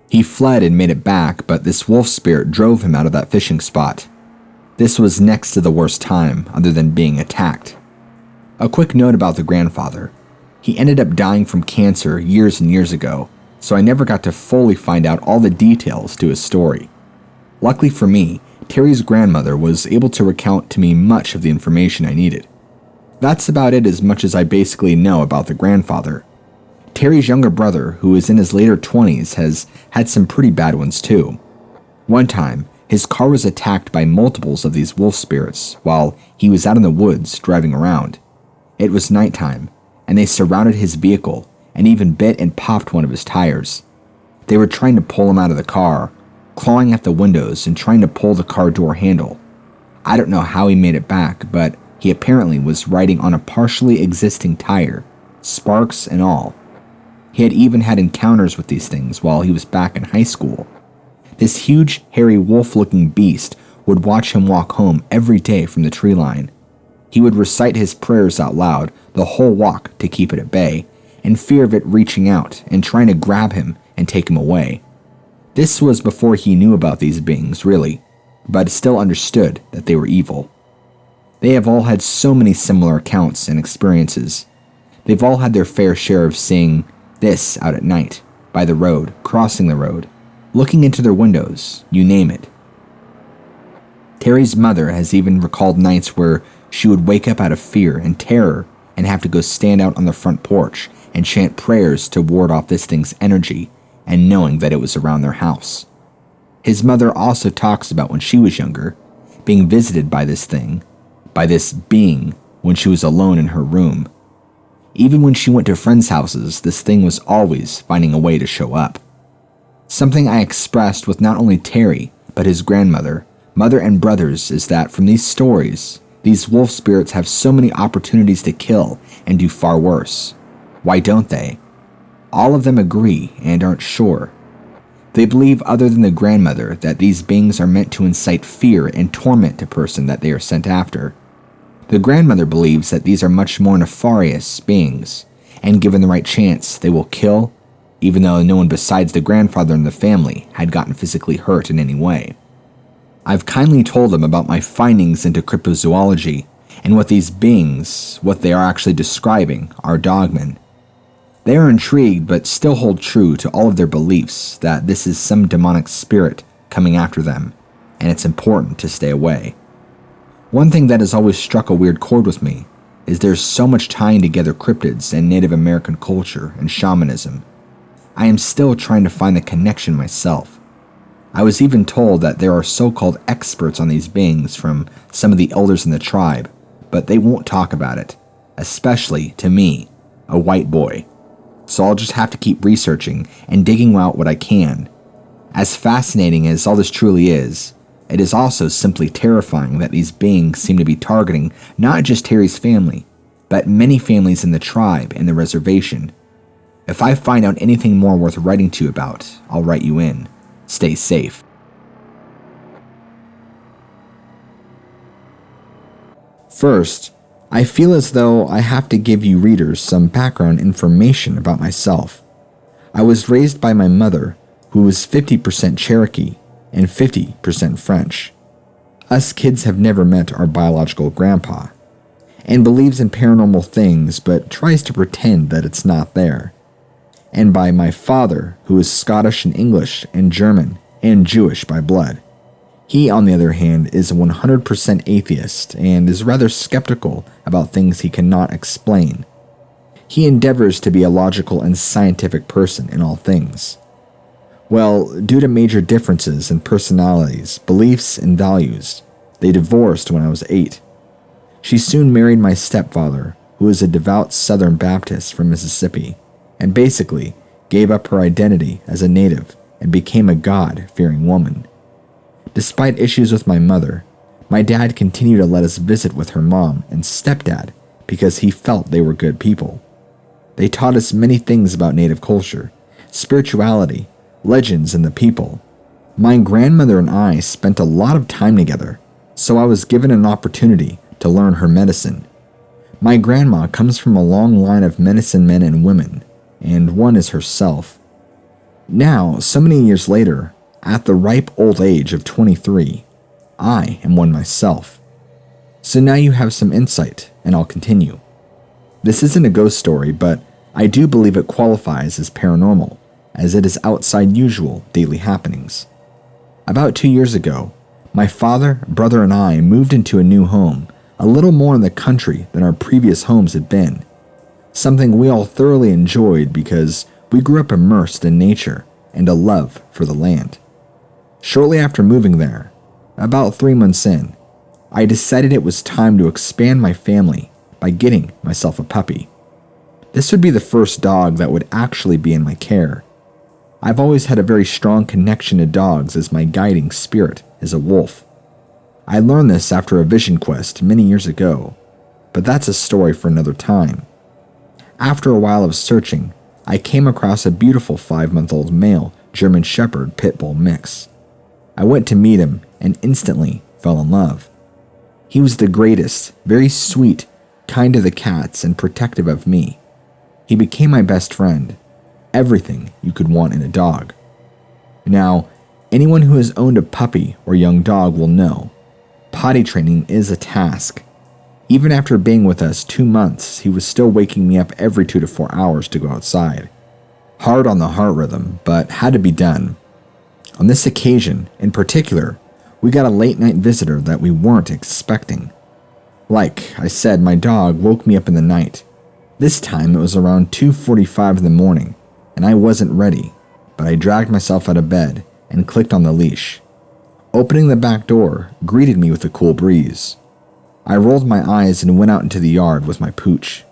He fled and made it back, but this wolf spirit drove him out of that fishing spot. This was next to the worst time, other than being attacked. A quick note about the grandfather. He ended up dying from cancer years and years ago, so I never got to fully find out all the details to his story. Luckily for me, Terry's grandmother was able to recount to me much of the information I needed. That's about it as much as I basically know about the grandfather. Terry's younger brother, who is in his later 20s, has had some pretty bad ones too. One time, his car was attacked by multiples of these wolf spirits while he was out in the woods driving around. It was nighttime, and they surrounded his vehicle and even bit and popped one of his tires. They were trying to pull him out of the car, clawing at the windows and trying to pull the car door handle. I don't know how he made it back, but he apparently was riding on a partially existing tire, sparks and all. He had even had encounters with these things while he was back in high school. This huge, hairy, wolf-looking beast would watch him walk home every day from the tree line. He would recite his prayers out loud the whole walk to keep it at bay, in fear of it reaching out and trying to grab him and take him away. This was before he knew about these beings, really, but still understood that they were evil. They have all had so many similar accounts and experiences. They've all had their fair share of seeing this out at night, by the road, crossing the road, looking into their windows, you name it. Terry's mother has even recalled nights where she would wake up out of fear and terror and have to go stand out on the front porch and chant prayers to ward off this thing's energy and knowing that it was around their house. His mother also talks about when she was younger, being visited by this thing, by this being, when she was alone in her room. Even when she went to friends' houses, this thing was always finding a way to show up. Something I expressed with not only Terry, but his grandmother, mother, and brothers is that from these stories, these wolf spirits have so many opportunities to kill and do far worse. Why don't they? All of them agree and aren't sure. They believe, other than the grandmother, that these beings are meant to incite fear and torment the person that they are sent after. The grandmother believes that these are much more nefarious beings, and given the right chance, they will kill, even though no one besides the grandfather in the family had gotten physically hurt in any way. I've kindly told them about my findings into cryptozoology, and what these beings, what they are actually describing, are dogmen. They are intrigued but still hold true to all of their beliefs that this is some demonic spirit coming after them, and it's important to stay away. One thing that has always struck a weird chord with me is there's so much tying together cryptids and Native American culture and shamanism. I am still trying to find the connection myself. I was even told that there are so-called experts on these beings from some of the elders in the tribe, but they won't talk about it, especially to me, a white boy. So I'll just have to keep researching and digging out what I can. As fascinating as all this truly is, it is also simply terrifying that these beings seem to be targeting not just Terry's family, but many families in the tribe and the reservation. If I find out anything more worth writing to you about, I'll write you in. Stay safe. First, I feel as though I have to give you readers some background information about myself. I was raised by my mother, who was 50% Cherokee and 50% French. Us kids have never met our biological grandpa, and believes in paranormal things but tries to pretend that it's not there. And by my father, who is Scottish and English and German and Jewish by blood. He, on the other hand, is a 100% atheist and is rather skeptical about things he cannot explain. He endeavors to be a logical and scientific person in all things. Well, due to major differences in personalities, beliefs, and values, they divorced when I was 8. She soon married my stepfather, who is a devout Southern Baptist from Mississippi, and basically gave up her identity as a native and became a God-fearing woman. Despite issues with my mother, my dad continued to let us visit with her mom and stepdad because he felt they were good people. They taught us many things about native culture, spirituality, legends, and the people. My grandmother and I spent a lot of time together, so I was given an opportunity to learn her medicine. My grandma comes from a long line of medicine men and women, and one is herself. Now, so many years later, at the ripe old age of 23, I am one myself. So now you have some insight, and I'll continue. This isn't a ghost story, but I do believe it qualifies as paranormal, as it is outside usual daily happenings. About 2 years ago, my father, brother, and I moved into a new home, a little more in the country than our previous homes had been. Something we all thoroughly enjoyed because we grew up immersed in nature and a love for the land. Shortly after moving there, about 3 months in, I decided it was time to expand my family by getting myself a puppy. This would be the first dog that would actually be in my care. I've always had a very strong connection to dogs as my guiding spirit is a wolf. I learned this after a vision quest many years ago, but that's a story for another time. After a while of searching, I came across a beautiful 5-month-old male German Shepherd Pit Bull mix. I went to meet him and instantly fell in love. He was the greatest, very sweet, kind to the cats, and protective of me. He became my best friend, everything you could want in a dog. Now, anyone who has owned a puppy or young dog will know, potty training is a task. Even after being with us 2 months, he was still waking me up every 2 to 4 hours to go outside. Hard on the heart rhythm, but had to be done. On this occasion, in particular, we got a late-night visitor that we weren't expecting. Like I said, my dog woke me up in the night. This time it was around 2:45 in the morning, and I wasn't ready, but I dragged myself out of bed and clicked on the leash. Opening the back door greeted me with a cool breeze. I rolled my eyes and went out into the yard with my pooch.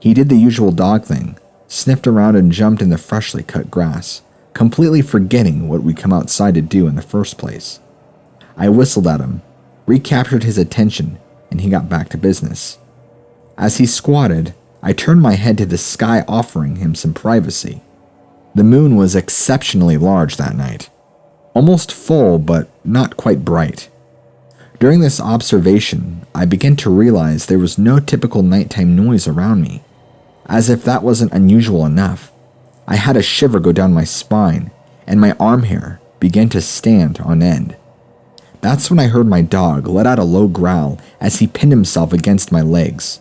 He did the usual dog thing, sniffed around and jumped in the freshly cut grass, completely forgetting what we'd come outside to do in the first place. I whistled at him, recaptured his attention, and he got back to business. As he squatted, I turned my head to the sky, offering him some privacy. The moon was exceptionally large that night, almost full but not quite bright. During this observation, I began to realize there was no typical nighttime noise around me. As if that wasn't unusual enough, I had a shiver go down my spine, and my arm hair began to stand on end. That's when I heard my dog let out a low growl as he pinned himself against my legs.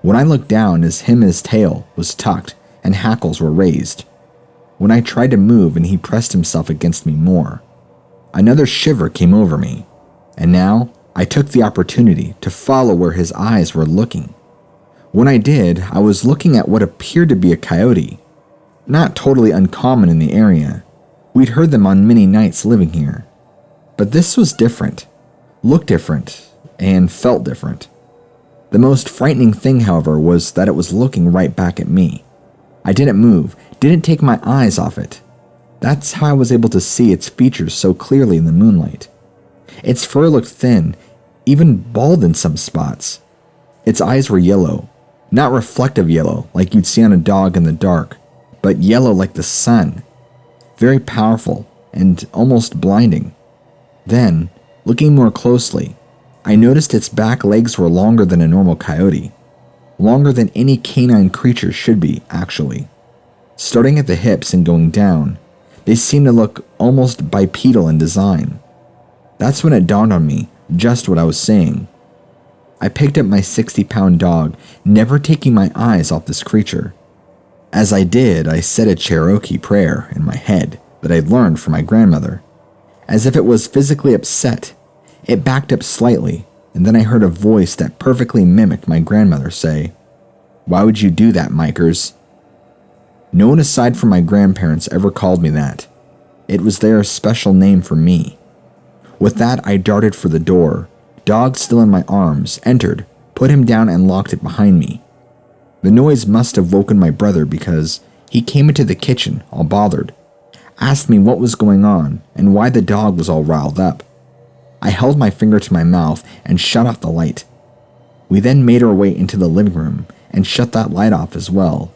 When I looked down, his tail was tucked and hackles were raised. When I tried to move and he pressed himself against me more. Another shiver came over me, and now I took the opportunity to follow where his eyes were looking. When I did, I was looking at what appeared to be a coyote. Not totally uncommon in the area. We'd heard them on many nights living here. But this was different, looked different, and felt different. The most frightening thing, however, was that it was looking right back at me. I didn't move, didn't take my eyes off it. That's how I was able to see its features so clearly in the moonlight. Its fur looked thin, even bald in some spots. Its eyes were yellow, not reflective yellow like you'd see on a dog in the dark, but yellow like the sun. Very powerful and almost blinding. Then, looking more closely, I noticed its back legs were longer than a normal coyote. Longer than any canine creature should be, actually. Starting at the hips and going down, they seemed to look almost bipedal in design. That's when it dawned on me just what I was saying. I picked up my 60-pound dog, never taking my eyes off this creature. As I did, I said a Cherokee prayer in my head that I'd learned from my grandmother. As if it was physically upset, it backed up slightly, and then I heard a voice that perfectly mimicked my grandmother say, "Why would you do that, Mikers?" No one aside from my grandparents ever called me that. It was their special name for me. With that, I darted for the door, dog still in my arms, entered, put him down and locked it behind me. The noise must have woken my brother because he came into the kitchen all bothered, asked me what was going on and why the dog was all riled up. I held my finger to my mouth and shut off the light. We then made our way into the living room and shut that light off as well.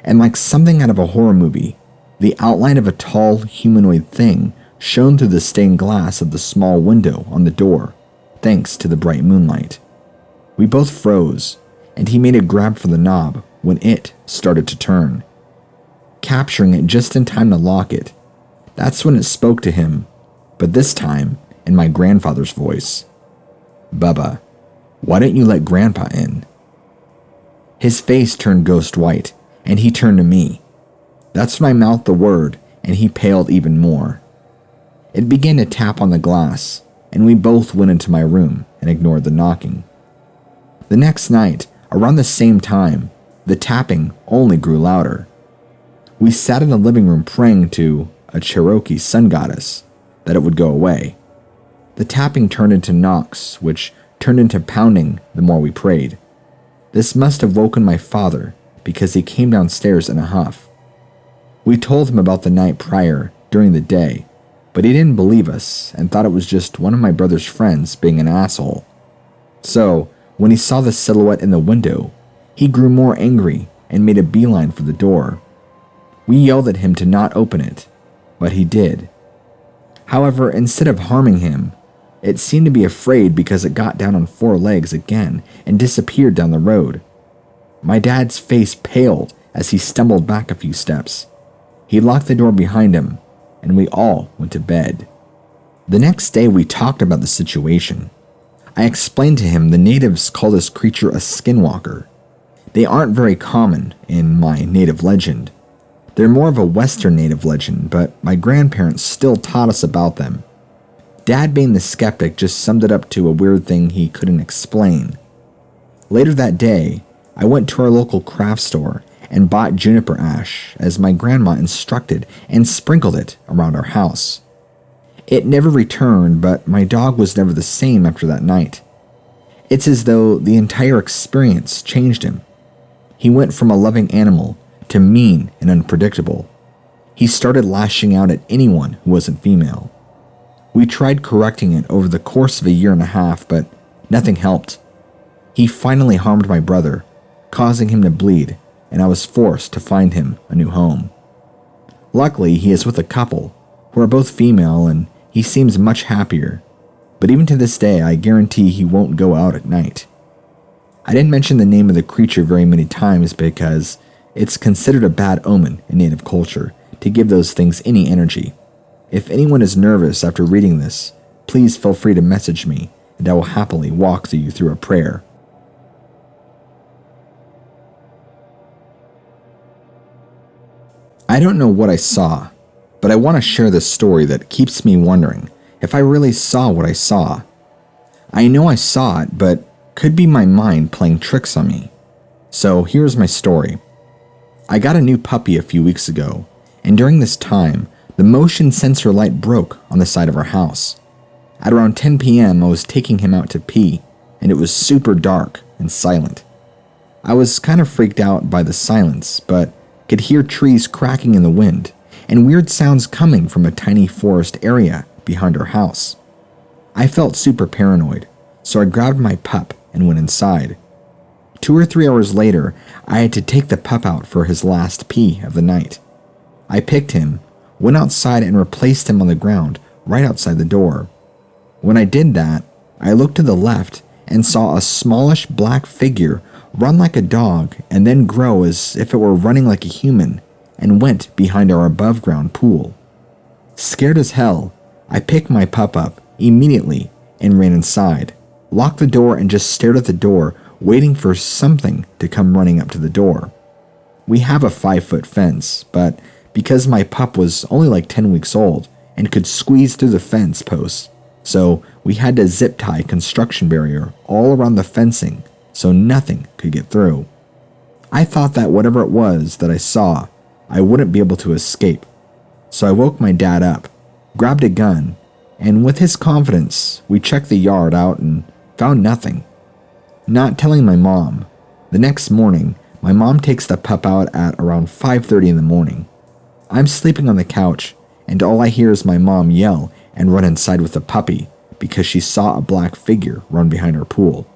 And like something out of a horror movie, the outline of a tall humanoid thing shone through the stained glass of the small window on the door, thanks to the bright moonlight. We both froze, and he made a grab for the knob when it started to turn. Capturing it just in time to lock it, that's when it spoke to him, but this time in my grandfather's voice. "Bubba, why don't you let Grandpa in?" His face turned ghost white, and he turned to me. That's when I mouthed the word, and he paled even more. It began to tap on the glass, and we both went into my room and ignored the knocking. The next night, around the same time, the tapping only grew louder. We sat in the living room praying to a Cherokee sun goddess that it would go away. The tapping turned into knocks, which turned into pounding the more we prayed. This must have woken my father because he came downstairs in a huff. We told him about the night prior during the day, but he didn't believe us and thought it was just one of my brother's friends being an asshole. So, when he saw the silhouette in the window, he grew more angry and made a beeline for the door. We yelled at him to not open it, but he did. However, instead of harming him, it seemed to be afraid because it got down on 4 legs again and disappeared down the road. My dad's face paled as he stumbled back a few steps. He locked the door behind him, and we all went to bed. The next day we talked about the situation. I explained to him the natives call this creature a skinwalker. They aren't very common in my native legend. They're more of a Western native legend, but my grandparents still taught us about them. Dad, being the skeptic, just summed it up to a weird thing he couldn't explain. Later that day, I went to our local craft store and bought juniper ash as my grandma instructed and sprinkled it around our house. It never returned, but my dog was never the same after that night. It's as though the entire experience changed him. He went from a loving animal to mean and unpredictable. He started lashing out at anyone who wasn't female. We tried correcting it over the course of a year and a half, but nothing helped. He finally harmed my brother, causing him to bleed, and I was forced to find him a new home. Luckily, he is with a couple who are both female, and he seems much happier, but even to this day, I guarantee he won't go out at night. I didn't mention the name of the creature very many times because it's considered a bad omen in native culture to give those things any energy. If anyone is nervous after reading this, please feel free to message me, and I will happily walk you through a prayer. I don't know what I saw, but I want to share this story that keeps me wondering if I really saw what I saw. I know I saw it, but could be my mind playing tricks on me. So here's my story. I got a new puppy a few weeks ago, and during this time, the motion sensor light broke on the side of our house. At around 10 p.m., I was taking him out to pee, and it was super dark and silent. I was kind of freaked out by the silence, but could hear trees cracking in the wind and weird sounds coming from a tiny forest area behind our house. I felt super paranoid, so I grabbed my pup and went inside. 2 or 3 hours later, I had to take the pup out for his last pee of the night. I picked him, went outside and replaced him on the ground right outside the door. When I did that, I looked to the left and saw a smallish black figure run like a dog and then grow as if it were running like a human and went behind our above-ground pool. Scared as hell, I picked my pup up immediately and ran inside, locked the door and just stared at the door, waiting for something to come running up to the door. We have a 5-foot fence, but because my pup was only like 10 weeks old and could squeeze through the fence posts, so we had to zip tie construction barrier all around the fencing so nothing could get through. I thought that whatever it was that I saw, I wouldn't be able to escape. So I woke my dad up, grabbed a gun, and with his confidence, we checked the yard out and found nothing. Not telling my mom, the next morning, my mom takes the pup out at around 5:30 in the morning. I'm sleeping on the couch, and all I hear is my mom yell and run inside with the puppy because she saw a black figure run behind our pool.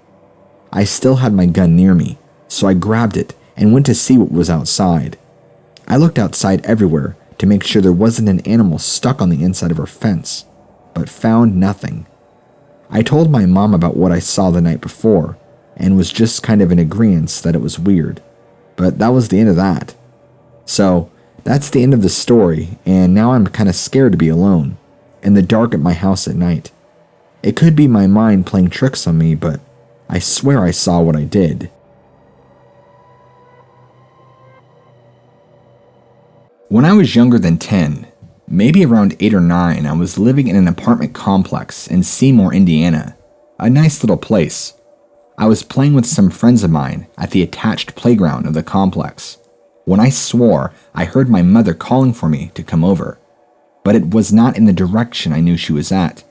I still had my gun near me, so I grabbed it and went to see what was outside. I looked outside everywhere to make sure there wasn't an animal stuck on the inside of our fence, but found nothing. I told my mom about what I saw the night before and was just kind of in agreement that it was weird, but that was the end of that. So that's the end of the story, and now I'm kind of scared to be alone, in the dark at my house at night. It could be my mind playing tricks on me, but I swear I saw what I did. When I was younger than 10, maybe around 8 or 9, I was living in an apartment complex in Seymour, Indiana, a nice little place. I was playing with some friends of mine at the attached playground of the complex, when I swore I heard my mother calling for me to come over. But it was not in the direction I knew she was at,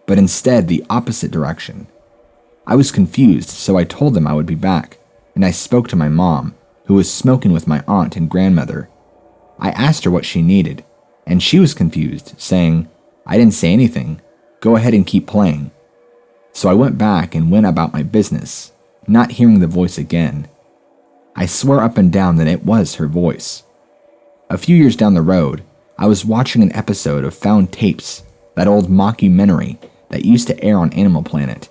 but instead the opposite direction. I was confused, so I told them I would be back, and I spoke to my mom, who was smoking with my aunt and grandmother. I asked her what she needed, and she was confused, saying, "I didn't say anything. Go ahead and keep playing." So I went back and went about my business, not hearing the voice again. I swear up and down that it was her voice. A few years down the road, I was watching an episode of Found Tapes, that old mockumentary that used to air on Animal Planet.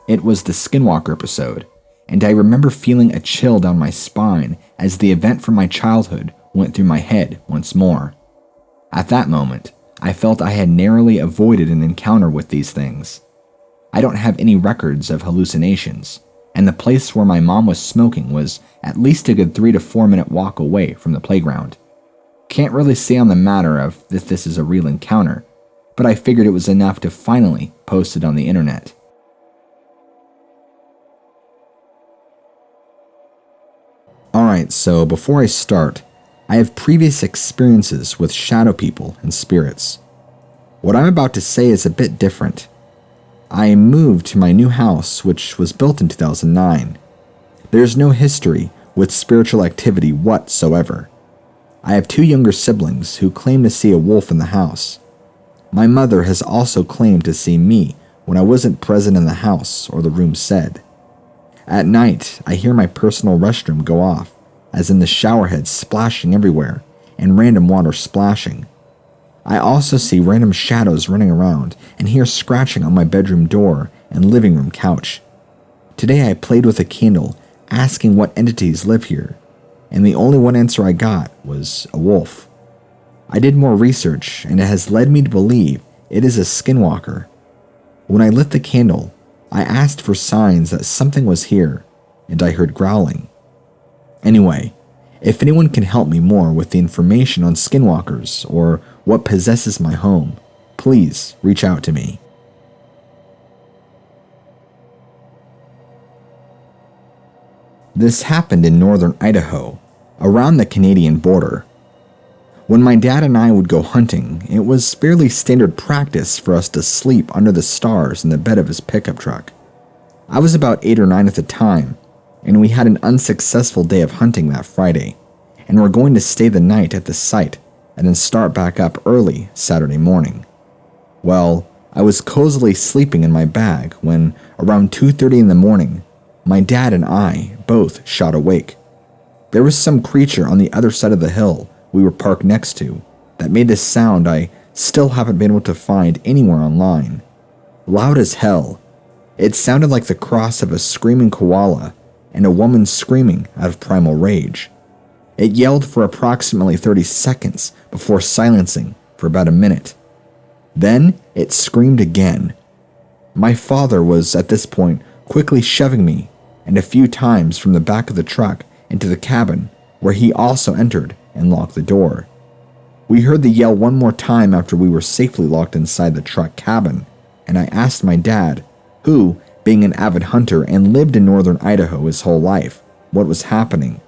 It was the Skinwalker episode, and I remember feeling a chill down my spine as the event from my childhood went through my head once more. At that moment, I felt I had narrowly avoided an encounter with these things. I don't have any records of hallucinations, and the place where my mom was smoking was at least a good 3 to 4 minute walk away from the playground. Can't really say on the matter of if this is a real encounter, but I figured it was enough to finally post it on the internet. Alright, so before I start, I have previous experiences with shadow people and spirits. What I'm about to say is a bit different. I moved to my new house, which was built in 2009. There's no history with spiritual activity whatsoever. I have 2 younger siblings who claim to see a wolf in the house. My mother has also claimed to see me when I wasn't present in the house or the room said. At night, I hear my personal restroom go off, as in the shower head splashing everywhere and random water splashing. I also see random shadows running around and hear scratching on my bedroom door and living room couch. Today I played with a candle, asking what entities live here, and the only one answer I got was a wolf. I did more research, and it has led me to believe it is a skinwalker. When I lit the candle, I asked for signs that something was here, and I heard growling. Anyway, if anyone can help me more with the information on skinwalkers or what possesses my home, please reach out to me. This happened in northern Idaho, around the Canadian border. When my dad and I would go hunting, it was fairly standard practice for us to sleep under the stars in the bed of his pickup truck. I was about 8 or 9 at the time, and we had an unsuccessful day of hunting that Friday, and were going to stay the night at the site and then start back up early Saturday morning. Well, I was cozily sleeping in my bag when, around 2:30 in the morning, my dad and I both shot awake. There was some creature on the other side of the hill we were parked next to that made this sound I still haven't been able to find anywhere online. Loud as hell. It sounded like the cross of a screaming koala and a woman screaming out of primal rage. It yelled for approximately 30 seconds before silencing for about a minute. Then it screamed again. My father was at this point quickly shoving me and a few times from the back of the truck into the cabin, where he also entered and locked the door. We heard the yell one more time after we were safely locked inside the truck cabin, and I asked my dad, who, being an avid hunter and lived in northern Idaho his whole life, what was happening.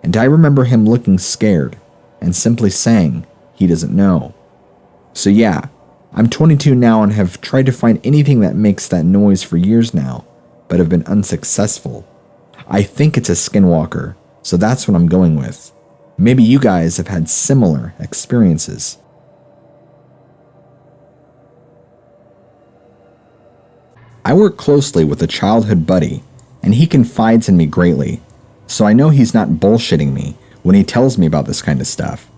And I remember him looking scared and simply saying he doesn't know. So yeah, I'm 22 now and have tried to find anything that makes that noise for years now, but have been unsuccessful. I think it's a skinwalker, so that's what I'm going with. Maybe you guys have had similar experiences. I work closely with a childhood buddy, and he confides in me greatly, so I know he's not bullshitting me when he tells me about this kind of stuff.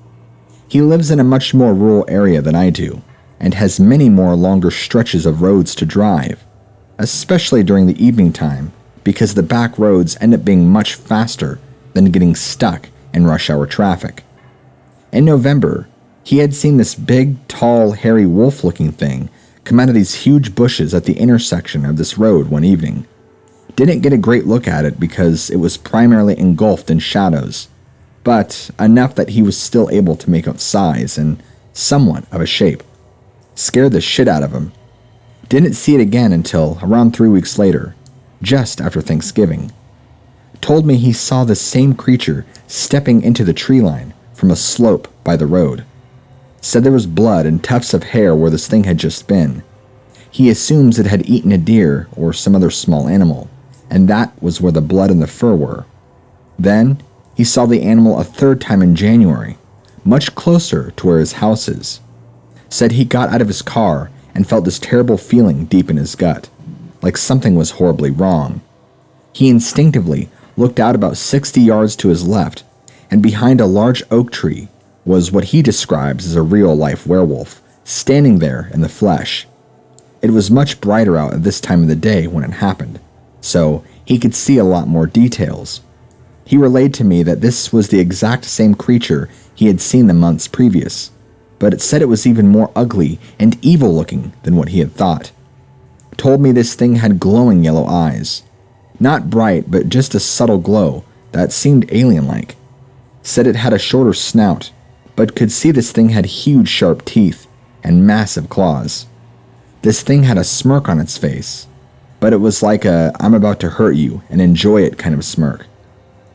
He lives in a much more rural area than I do, and has many more longer stretches of roads to drive, especially during the evening time, because the back roads end up being much faster than getting stuck in rush hour traffic. In November, he had seen this big, tall, hairy wolf-looking thing come out of these huge bushes at the intersection of this road one evening. Didn't get a great look at it because it was primarily engulfed in shadows, but enough that he was still able to make out size and somewhat of a shape. Scared the shit out of him. Didn't see it again until around 3 weeks later, just after Thanksgiving. Told me he saw the same creature stepping into the tree line from a slope by the road. Said there was blood and tufts of hair where this thing had just been. He assumes it had eaten a deer or some other small animal, and that was where the blood and the fur were. Then, he saw the animal a third time in January, much closer to where his house is. Said he got out of his car and felt this terrible feeling deep in his gut, like something was horribly wrong. He instinctively looked out about 60 yards to his left, and behind a large oak tree was what he describes as a real-life werewolf, standing there in the flesh. It was much brighter out at this time of the day when it happened, so he could see a lot more details. He relayed to me that this was the exact same creature he had seen the months previous, but it said it was even more ugly and evil-looking than what he had thought. Told me this thing had glowing yellow eyes. Not bright, but just a subtle glow that seemed alien-like. Said it had a shorter snout, but could see this thing had huge sharp teeth and massive claws. This thing had a smirk on its face, but it was like a "I'm about to hurt you and enjoy it" kind of smirk.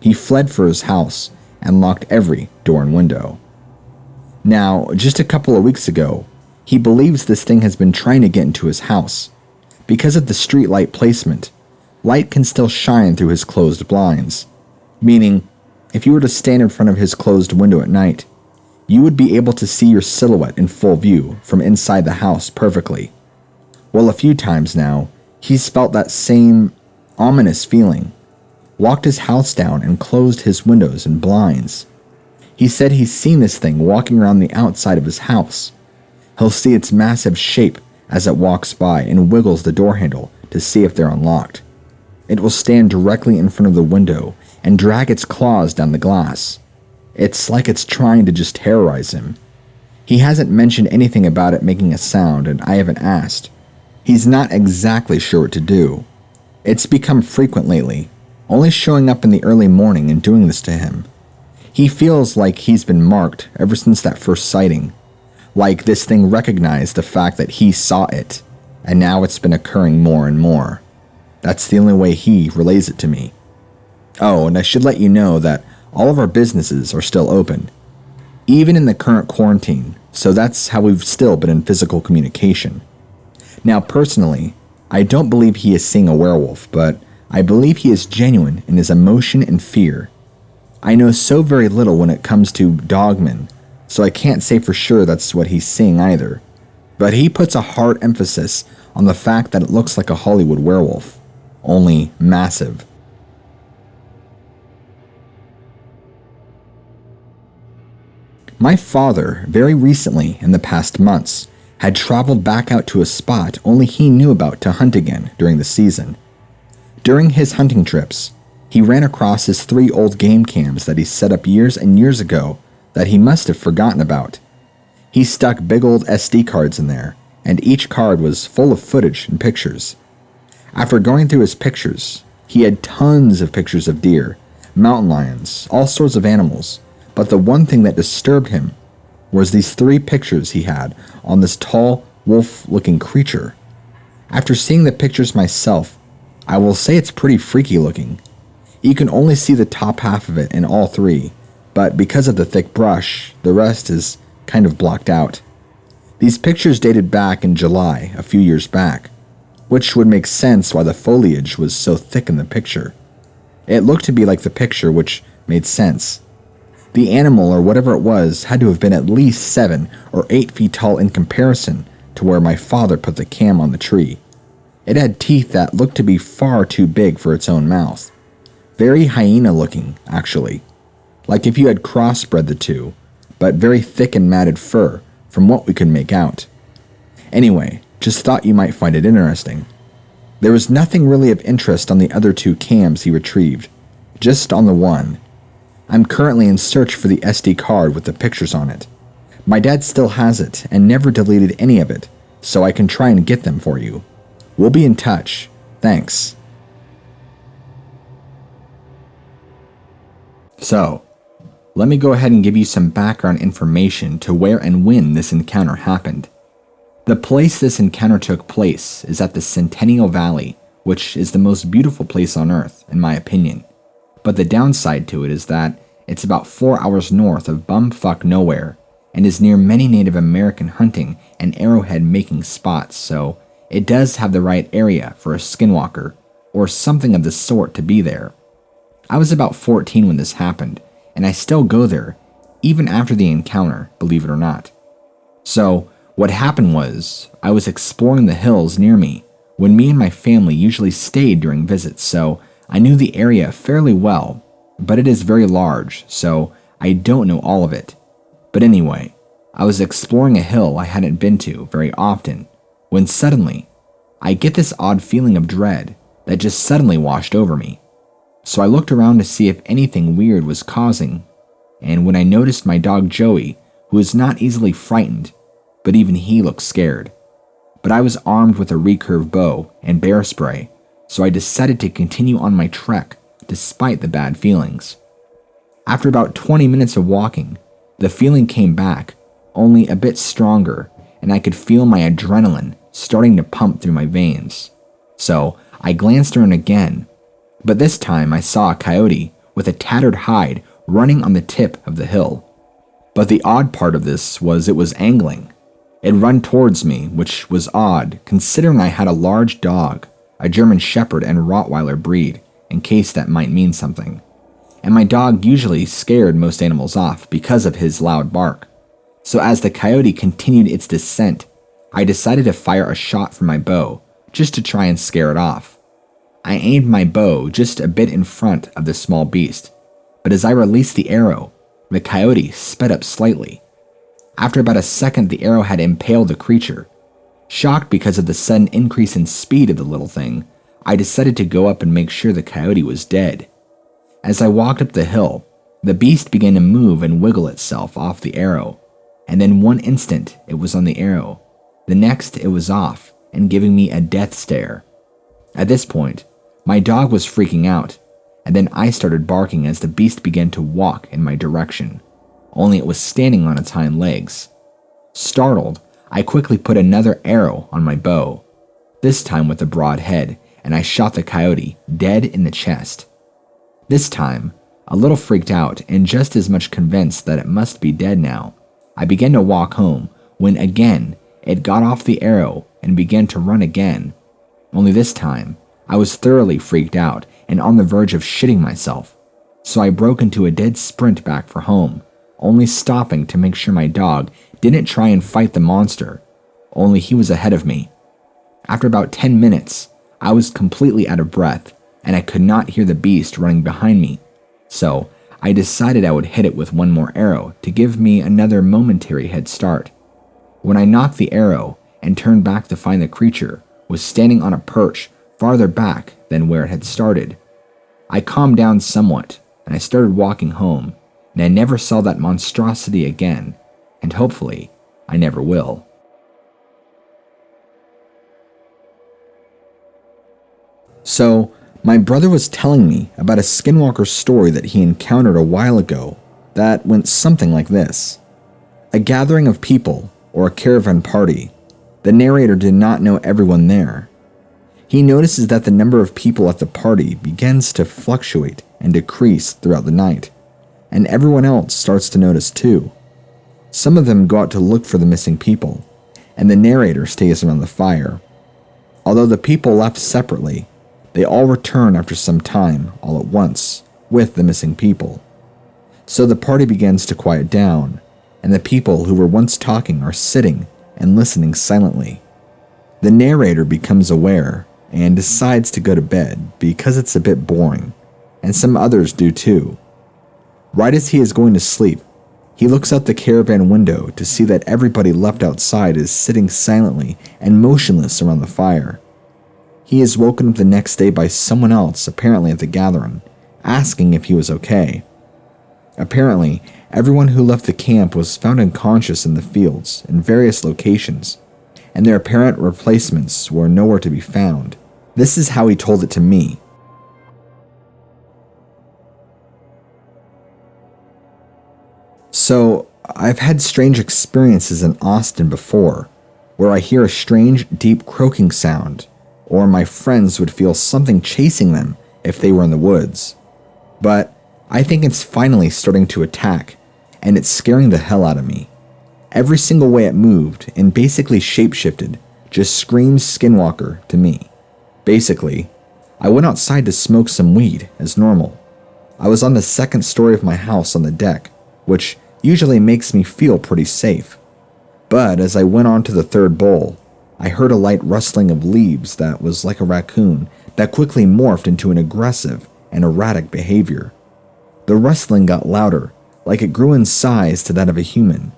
He fled for his house and locked every door and window. Now, just a couple of weeks ago, he believes this thing has been trying to get into his house. Because of the street light placement, light can still shine through his closed blinds, meaning if you were to stand in front of his closed window at night, you would be able to see your silhouette in full view from inside the house perfectly. Well, a few times now, he's felt that same ominous feeling, locked his house down and closed his windows and blinds. He said he's seen this thing walking around the outside of his house. He'll see its massive shape as it walks by and wiggles the door handle to see if they're unlocked. It will stand directly in front of the window and drag its claws down the glass. It's like it's trying to just terrorize him. He hasn't mentioned anything about it making a sound, and I haven't asked. He's not exactly sure what to do. It's become frequent lately, only showing up in the early morning and doing this to him. He feels like he's been marked ever since that first sighting, like this thing recognized the fact that he saw it, and now it's been occurring more and more. That's the only way he relays it to me. Oh, and I should let you know that all of our businesses are still open, even in the current quarantine, so that's how we've still been in physical communication. Now, personally, I don't believe he is seeing a werewolf, but I believe he is genuine in his emotion and fear. I know so very little when it comes to Dogman, so I can't say for sure that's what he's seeing either. But he puts a hard emphasis on the fact that it looks like a Hollywood werewolf, only massive. My father, very recently in the past months, had traveled back out to a spot only he knew about to hunt again during the season. During his hunting trips, he ran across his 3 old game cams that he set up years and years ago that he must have forgotten about. He stuck big old SD cards in there, and each card was full of footage and pictures. After going through his pictures, he had tons of pictures of deer, mountain lions, all sorts of animals, but the one thing that disturbed him was these 3 pictures he had on this tall, wolf-looking creature. After seeing the pictures myself, I will say it's pretty freaky looking. You can only see the top half of it in all 3, but because of the thick brush, the rest is kind of blocked out. These pictures dated back in July, a few years back, which would make sense why the foliage was so thick in the picture. It looked to be like the picture, which made sense. The animal, or whatever it was, had to have been at least 7 or 8 feet tall in comparison to where my father put the cam on the tree. It had teeth that looked to be far too big for its own mouth. Very hyena looking, actually. Like if you had crossbred the two, but very thick and matted fur, from what we could make out. Anyway, just thought you might find it interesting. There was nothing really of interest on the other 2 cams he retrieved, just on the one. I'm currently in search for the SD card with the pictures on it. My dad still has it and never deleted any of it, so I can try and get them for you. We'll be in touch. Thanks. So, let me go ahead and give you some background information to where and when this encounter happened. The place this encounter took place is at the Centennial Valley, which is the most beautiful place on Earth, in my opinion. But the downside to it is that it's about 4 hours north of bumfuck nowhere and is near many Native American hunting and arrowhead making spots, so it does have the right area for a skinwalker or something of the sort to be there. I was about 14 when this happened, and I still go there, even after the encounter, believe it or not. So, what happened was, I was exploring the hills near me when me and my family usually stayed during visits, so I knew the area fairly well, but it is very large, so I don't know all of it. But anyway, I was exploring a hill I hadn't been to very often, when suddenly, I get this odd feeling of dread that just suddenly washed over me. So I looked around to see if anything weird was causing, and when I noticed my dog Joey, who is not easily frightened, but even he looked scared. But I was armed with a recurve bow and bear spray, so I decided to continue on my trek despite the bad feelings. After about 20 minutes of walking, the feeling came back, only a bit stronger, and I could feel my adrenaline starting to pump through my veins. So I glanced around again, but this time I saw a coyote with a tattered hide running on the tip of the hill. But the odd part of this was it was angling. It ran towards me, which was odd considering I had a large dog, a German Shepherd and Rottweiler breed, in case that might mean something. And my dog usually scared most animals off because of his loud bark. So as the coyote continued its descent, I decided to fire a shot from my bow, just to try and scare it off. I aimed my bow just a bit in front of the small beast, but as I released the arrow, the coyote sped up slightly. After about a second, the arrow had impaled the creature. Shocked because of the sudden increase in speed of the little thing, I decided to go up and make sure the coyote was dead. As I walked up the hill, the beast began to move and wiggle itself off the arrow, and then one instant it was on the arrow, the next it was off and giving me a death stare. At this point, my dog was freaking out, and then I started barking as the beast began to walk in my direction, only it was standing on its hind legs. Startled, I quickly put another arrow on my bow, this time with a broad head, and I shot the coyote dead in the chest. This time, a little freaked out and just as much convinced that it must be dead now, I began to walk home when again it got off the arrow and began to run again. Only this time, I was thoroughly freaked out and on the verge of shitting myself, so I broke into a dead sprint back for home, only stopping to make sure my dog didn't try and fight the monster, only he was ahead of me. After about 10 minutes, I was completely out of breath and I could not hear the beast running behind me, so I decided I would hit it with one more arrow to give me another momentary head start. When I knocked the arrow and turned back to find the creature was standing on a perch farther back than where it had started. I calmed down somewhat and I started walking home, and I never saw that monstrosity again, and hopefully I never will. So, my brother was telling me about a Skinwalker story that he encountered a while ago that went something like this. A gathering of people, or a caravan party. The narrator did not know everyone there. He notices that the number of people at the party begins to fluctuate and decrease throughout the night, and everyone else starts to notice too. Some of them go out to look for the missing people, and the narrator stays around the fire. Although the people left separately, they all return after some time, all at once, with the missing people. So the party begins to quiet down, and the people who were once talking are sitting and listening silently. The narrator becomes aware and decides to go to bed because it's a bit boring, and some others do too. Right as he is going to sleep, he looks out the caravan window to see that everybody left outside is sitting silently and motionless around the fire. He is woken up the next day by someone else apparently at the gathering, asking if he was okay. Apparently, everyone who left the camp was found unconscious in the fields in various locations, and their apparent replacements were nowhere to be found. This is how he told it to me. So, I've had strange experiences in Austin before, where I hear a strange, deep croaking sound, or my friends would feel something chasing them if they were in the woods. But I think it's finally starting to attack, and it's scaring the hell out of me. Every single way it moved and basically shapeshifted just screams Skinwalker to me. Basically, I went outside to smoke some weed as normal. I was on the second story of my house on the deck, which usually makes me feel pretty safe. But as I went on to the third bowl, I heard a light rustling of leaves that was like a raccoon that quickly morphed into an aggressive and erratic behavior. The rustling got louder, like it grew in size to that of a human.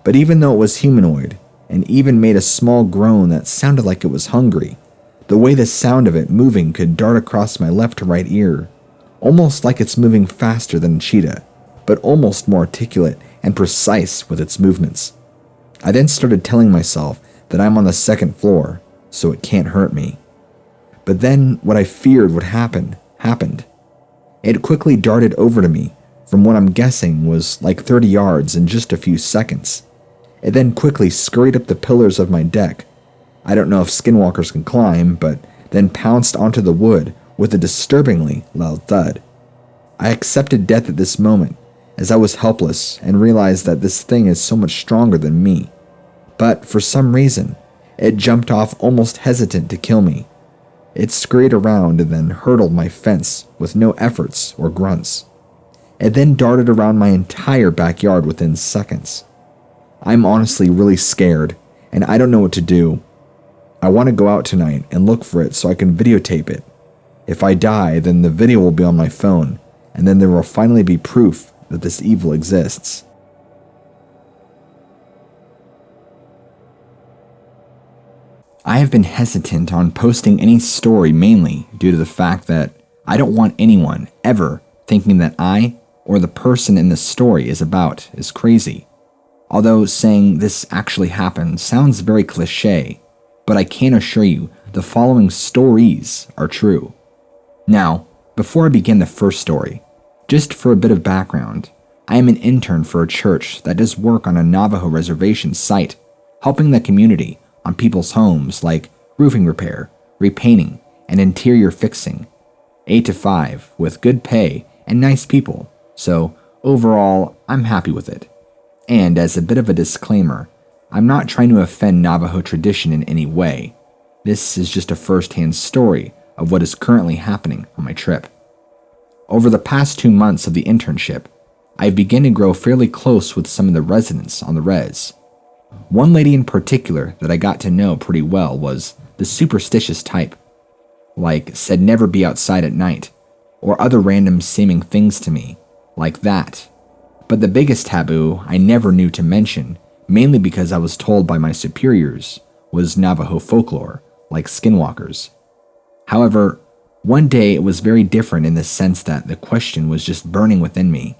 But even though it was humanoid, and even made a small groan that sounded like it was hungry, the way the sound of it moving could dart across my left to right ear, almost like it's moving faster than a cheetah, but almost more articulate and precise with its movements. I then started telling myself that I'm on the second floor, so it can't hurt me. But then what I feared would happen, happened. It quickly darted over to me from what I'm guessing was like 30 yards in just a few seconds. It then quickly scurried up the pillars of my deck. I don't know if skinwalkers can climb, but then pounced onto the wood with a disturbingly loud thud. I accepted death at this moment, as I was helpless and realized that this thing is so much stronger than me. But for some reason, it jumped off almost hesitant to kill me. It scurried around and then hurdled my fence with no efforts or grunts. It then darted around my entire backyard within seconds. I'm honestly really scared, and I don't know what to do. I want to go out tonight and look for it so I can videotape it. If I die, then the video will be on my phone, and then there will finally be proof that this evil exists. I have been hesitant on posting any story mainly due to the fact that I don't want anyone ever thinking that I or the person in the story is about is crazy. Although saying this actually happened sounds very cliche, but I can assure you the following stories are true. Now, before I begin the first story, just for a bit of background, I am an intern for a church that does work on a Navajo reservation site, helping the community on people's homes like roofing repair, repainting, and interior fixing. 8 to 5, with good pay and nice people, so overall, I'm happy with it. And as a bit of a disclaimer, I'm not trying to offend Navajo tradition in any way. This is just a first-hand story of what is currently happening on my trip. Over the past 2 months of the internship, I've begun to grow fairly close with some of the residents on the res. One lady in particular that I got to know pretty well was the superstitious type. Like, said never be outside at night, or other random seeming things to me, like that. But the biggest taboo I never knew to mention, mainly because I was told by my superiors, was Navajo folklore, like skinwalkers. However, one day it was very different in the sense that the question was just burning within me.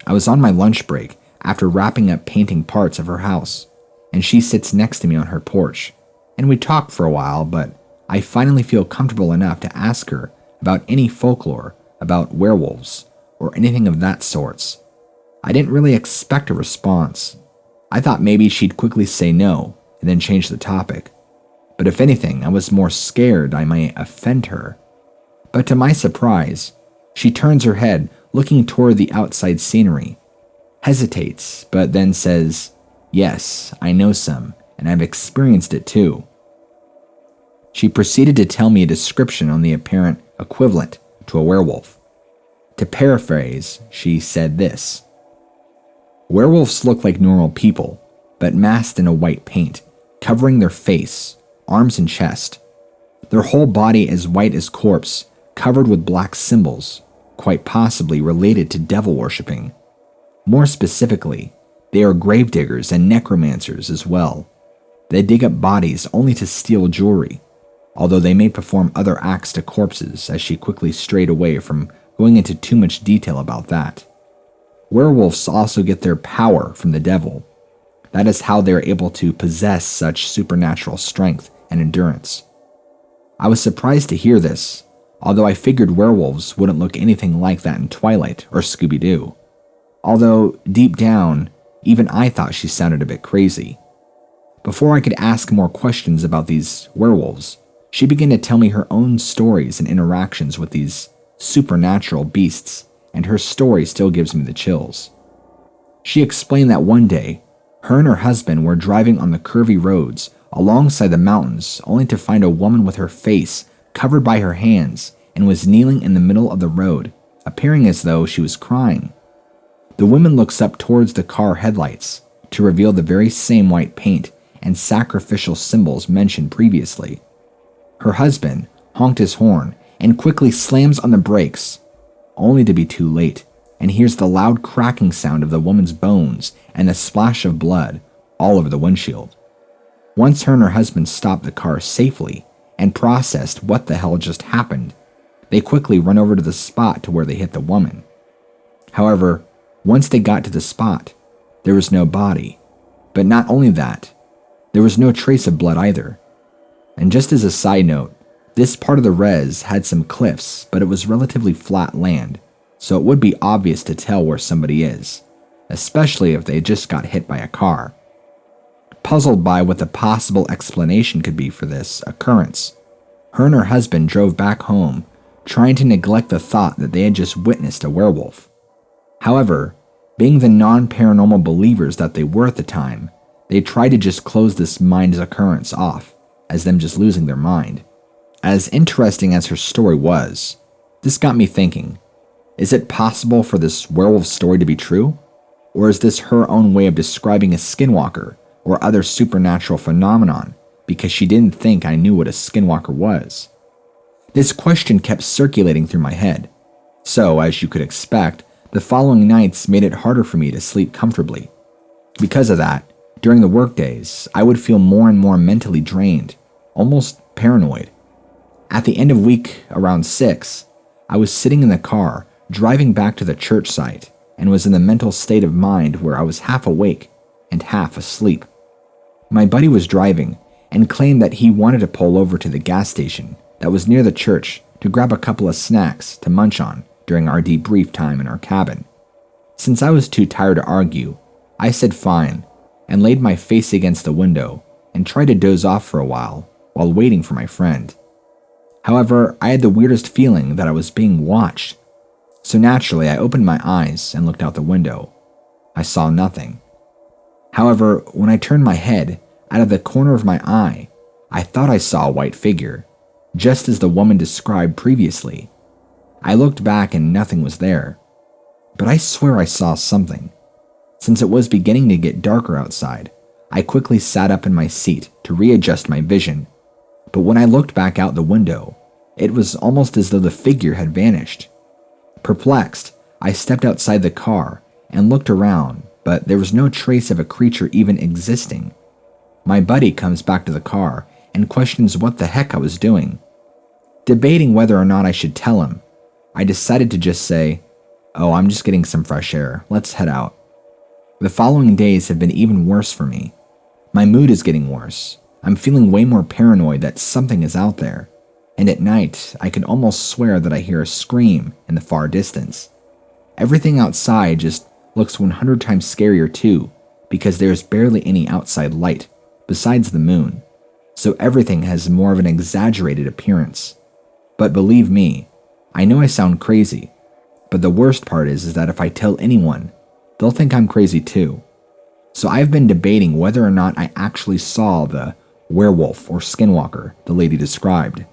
I was on my lunch break after wrapping up painting parts of her house, and she sits next to me on her porch, and we talk for a while, but I finally feel comfortable enough to ask her about any folklore about werewolves or anything of that sorts. I didn't really expect a response. I thought maybe she'd quickly say no and then change the topic. But if anything, I was more scared I might offend her. But to my surprise, she turns her head looking toward the outside scenery, hesitates, but then says, "Yes, I know some, and I've experienced it too." She proceeded to tell me a description on the apparent equivalent to a werewolf. To paraphrase, she said this: "Werewolves look like normal people, but masked in a white paint, covering their face, arms and chest. Their whole body as white as corpse, covered with black symbols, quite possibly related to devil worshipping. More specifically, they are gravediggers and necromancers as well. They dig up bodies only to steal jewelry, although they may perform other acts to corpses," as she quickly strayed away from going into too much detail about that. "Werewolves also get their power from the devil. That is how they are able to possess such supernatural strength and endurance." I was surprised to hear this, although I figured werewolves wouldn't look anything like that in Twilight or Scooby-Doo. Although, deep down, even I thought she sounded a bit crazy. Before I could ask more questions about these werewolves, she began to tell me her own stories and interactions with these supernatural beasts, and her story still gives me the chills. She explained that one day, her and her husband were driving on the curvy roads alongside the mountains, only to find a woman with her face covered by her hands and was kneeling in the middle of the road, appearing as though she was crying. The woman looks up towards the car headlights to reveal the very same white paint and sacrificial symbols mentioned previously. Her husband honked his horn and quickly slams on the brakes, only to be too late, and hears the loud cracking sound of the woman's bones and the splash of blood all over the windshield. Once her and her husband stopped the car safely and processed what the hell just happened, they quickly run over to the spot to where they hit the woman. However, once they got to the spot, there was no body. But not only that, there was no trace of blood either. And just as a side note, this part of the res had some cliffs, but it was relatively flat land, so it would be obvious to tell where somebody is, especially if they just got hit by a car. Puzzled by what the possible explanation could be for this occurrence, her and her husband drove back home, trying to neglect the thought that they had just witnessed a werewolf. However, being the non-paranormal believers that they were at the time, they tried to just close this mind's occurrence off as them just losing their mind. As interesting as her story was, this got me thinking, is it possible for this werewolf story to be true? Or is this her own way of describing a skinwalker or other supernatural phenomenon because she didn't think I knew what a skinwalker was? This question kept circulating through my head, so as you could expect, the following nights made it harder for me to sleep comfortably. Because of that, during the workdays, I would feel more and more mentally drained, almost paranoid. At the end of week around 6, I was sitting in the car, driving back to the church site, and was in the mental state of mind where I was half awake and half asleep. My buddy was driving and claimed that he wanted to pull over to the gas station that was near the church to grab a couple of snacks to munch on during our debrief time in our cabin. Since I was too tired to argue, I said fine and laid my face against the window and tried to doze off for a while waiting for my friend. However, I had the weirdest feeling that I was being watched. So naturally, I opened my eyes and looked out the window. I saw nothing. However, when I turned my head, out of the corner of my eye, I thought I saw a white figure, just as the woman described previously. I looked back and nothing was there. But I swear I saw something. Since it was beginning to get darker outside, I quickly sat up in my seat to readjust my vision. But when I looked back out the window, it was almost as though the figure had vanished. Perplexed, I stepped outside the car and looked around, but there was no trace of a creature even existing. My buddy comes back to the car and questions what the heck I was doing. Debating whether or not I should tell him, I decided to just say, "Oh, I'm just getting some fresh air. Let's head out." The following days have been even worse for me. My mood is getting worse. I'm feeling way more paranoid that something is out there. And at night, I can almost swear that I hear a scream in the far distance. Everything outside just looks 100 times scarier too, because there's barely any outside light besides the moon. So everything has more of an exaggerated appearance. But believe me, I know I sound crazy, but the worst part is that if I tell anyone, they'll think I'm crazy too. So I've been debating whether or not I actually saw the werewolf or skinwalker the lady described,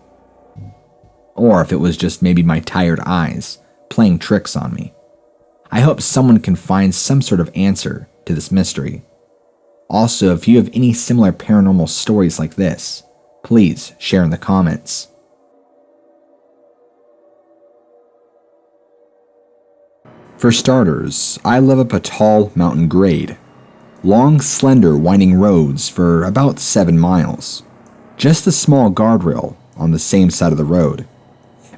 or if it was just maybe my tired eyes playing tricks on me. I hope someone can find some sort of answer to this mystery. Also, if you have any similar paranormal stories like this, please share in the comments. For starters, I live up a tall mountain grade. Long, slender, winding roads for about 7 miles. Just a small guardrail on the same side of the road.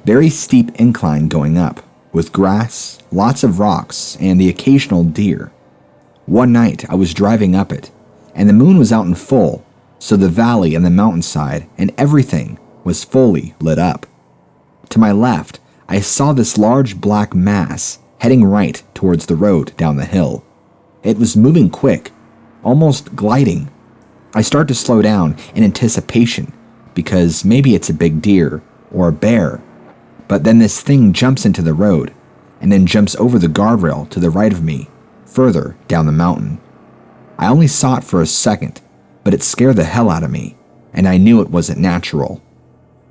Very steep incline going up, with grass, lots of rocks, and the occasional deer. One night I was driving up it, and the moon was out in full, so the valley and the mountainside and everything was fully lit up. To my left, I saw this large black mass heading right towards the road down the hill. It was moving quick, almost gliding. I start to slow down in anticipation, because maybe it's a big deer or a bear. But then this thing jumps into the road, and then jumps over the guardrail to the right of me, further down the mountain. I only saw it for a second, but it scared the hell out of me, and I knew it wasn't natural.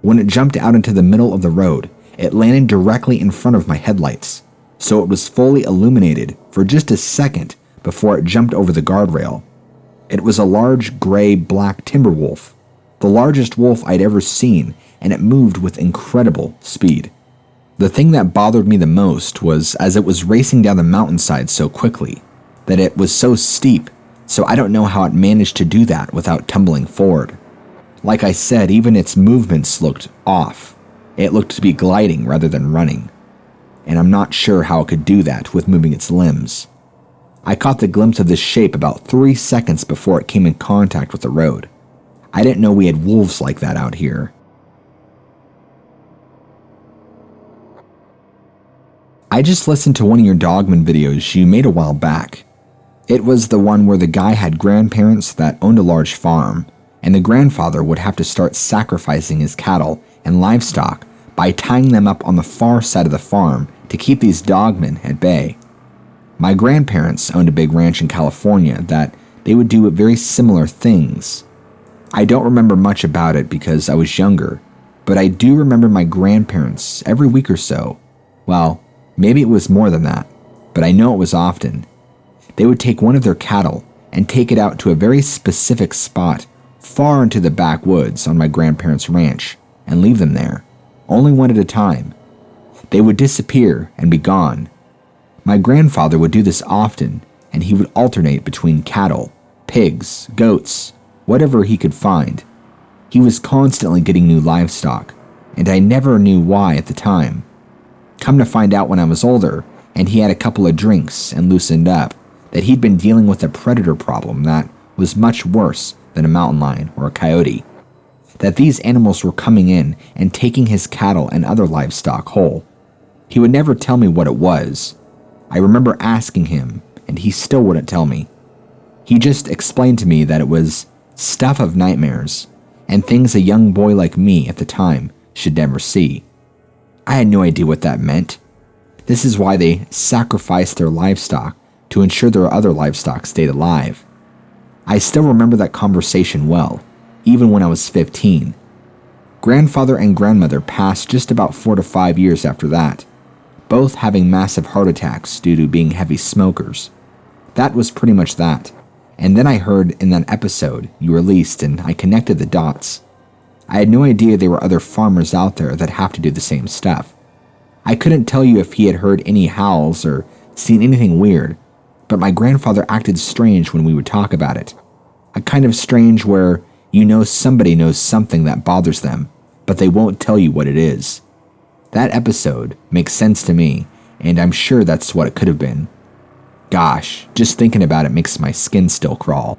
When it jumped out into the middle of the road, it landed directly in front of my headlights, so it was fully illuminated for just a second before it jumped over the guardrail. It was a large gray-black timber wolf, the largest wolf I'd ever seen, and it moved with incredible speed. The thing that bothered me the most was as it was racing down the mountainside so quickly, that it was so steep, so I don't know how it managed to do that without tumbling forward. Like I said, even its movements looked off. It looked to be gliding rather than running, and I'm not sure how it could do that with moving its limbs. I caught the glimpse of this shape about 3 seconds before it came in contact with the road. I didn't know we had wolves like that out here. I just listened to one of your Dogman videos you made a while back. It was the one where the guy had grandparents that owned a large farm, and the grandfather would have to start sacrificing his cattle and livestock by tying them up on the far side of the farm to keep these dogmen at bay. My grandparents owned a big ranch in California that they would do very similar things. I don't remember much about it because I was younger, but I do remember my grandparents every week or so. Well, maybe it was more than that, but I know it was often. They would take one of their cattle and take it out to a very specific spot far into the backwoods on my grandparents' ranch and leave them there, only one at a time. They would disappear and be gone. My grandfather would do this often, and he would alternate between cattle, pigs, goats, whatever he could find. He was constantly getting new livestock, and I never knew why at the time. Come to find out when I was older, and he had a couple of drinks and loosened up, that he'd been dealing with a predator problem that was much worse than a mountain lion or a coyote. That these animals were coming in and taking his cattle and other livestock whole. He would never tell me what it was. I remember asking him, and he still wouldn't tell me. He just explained to me that it was stuff of nightmares, and things a young boy like me at the time should never see. I had no idea what that meant. This is why they sacrificed their livestock to ensure their other livestock stayed alive. I still remember that conversation well, even when I was 15. Grandfather and grandmother passed just about 4 to 5 years after that, both having massive heart attacks due to being heavy smokers. That was pretty much that. And then I heard in that episode you released and I connected the dots. I had no idea there were other farmers out there that have to do the same stuff. I couldn't tell you if he had heard any howls or seen anything weird, but my grandfather acted strange when we would talk about it. A kind of strange where you know somebody knows something that bothers them, but they won't tell you what it is. That episode makes sense to me, and I'm sure that's what it could have been. Gosh, just thinking about it makes my skin still crawl.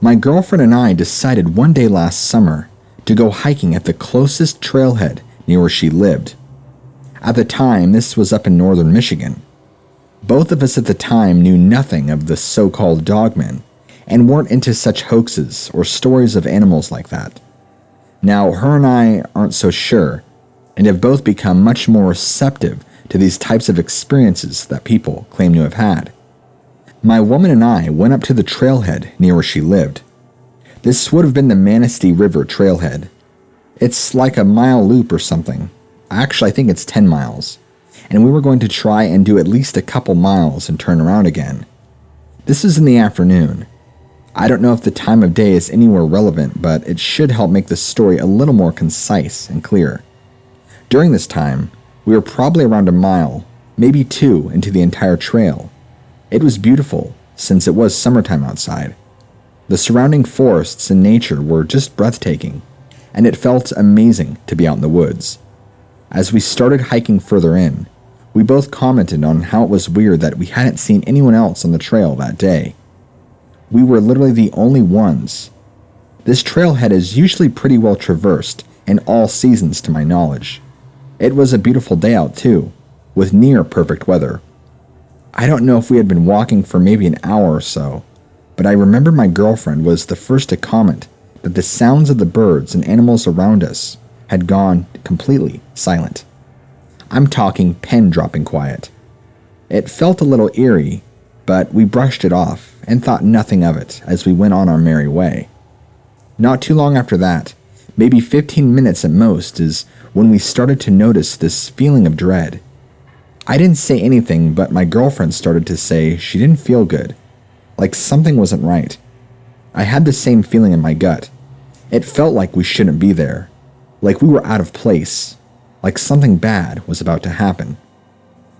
My girlfriend and I decided one day last summer to go hiking at the closest trailhead near where she lived. At the time, this was up in northern Michigan. Both of us at the time knew nothing of the so-called dogmen and weren't into such hoaxes or stories of animals like that. Now, her and I aren't so sure, and have both become much more receptive to these types of experiences that people claim to have had. My woman and I went up to the trailhead near where she lived. This would have been the Manistee River trailhead. It's like a mile loop or something. Actually, I think it's 10 miles. And we were going to try and do at least a couple miles and turn around again. This is in the afternoon. I don't know if the time of day is anywhere relevant, but it should help make the story a little more concise and clear. During this time, we were probably around a mile, maybe 2, into the entire trail. It was beautiful, since it was summertime outside. The surrounding forests and nature were just breathtaking, and it felt amazing to be out in the woods. As we started hiking further in, we both commented on how it was weird that we hadn't seen anyone else on the trail that day. We were literally the only ones. This trailhead is usually pretty well traversed in all seasons to my knowledge. It was a beautiful day out too, with near perfect weather. I don't know if we had been walking for maybe an hour or so, but I remember my girlfriend was the first to comment that the sounds of the birds and animals around us had gone completely silent. I'm talking pen-dropping quiet. It felt a little eerie, but we brushed it off and thought nothing of it as we went on our merry way. Not too long after that, maybe 15 minutes at most, is when we started to notice this feeling of dread. I didn't say anything, but my girlfriend started to say she didn't feel good, like something wasn't right. I had the same feeling in my gut. It felt like we shouldn't be there, like we were out of place, like something bad was about to happen.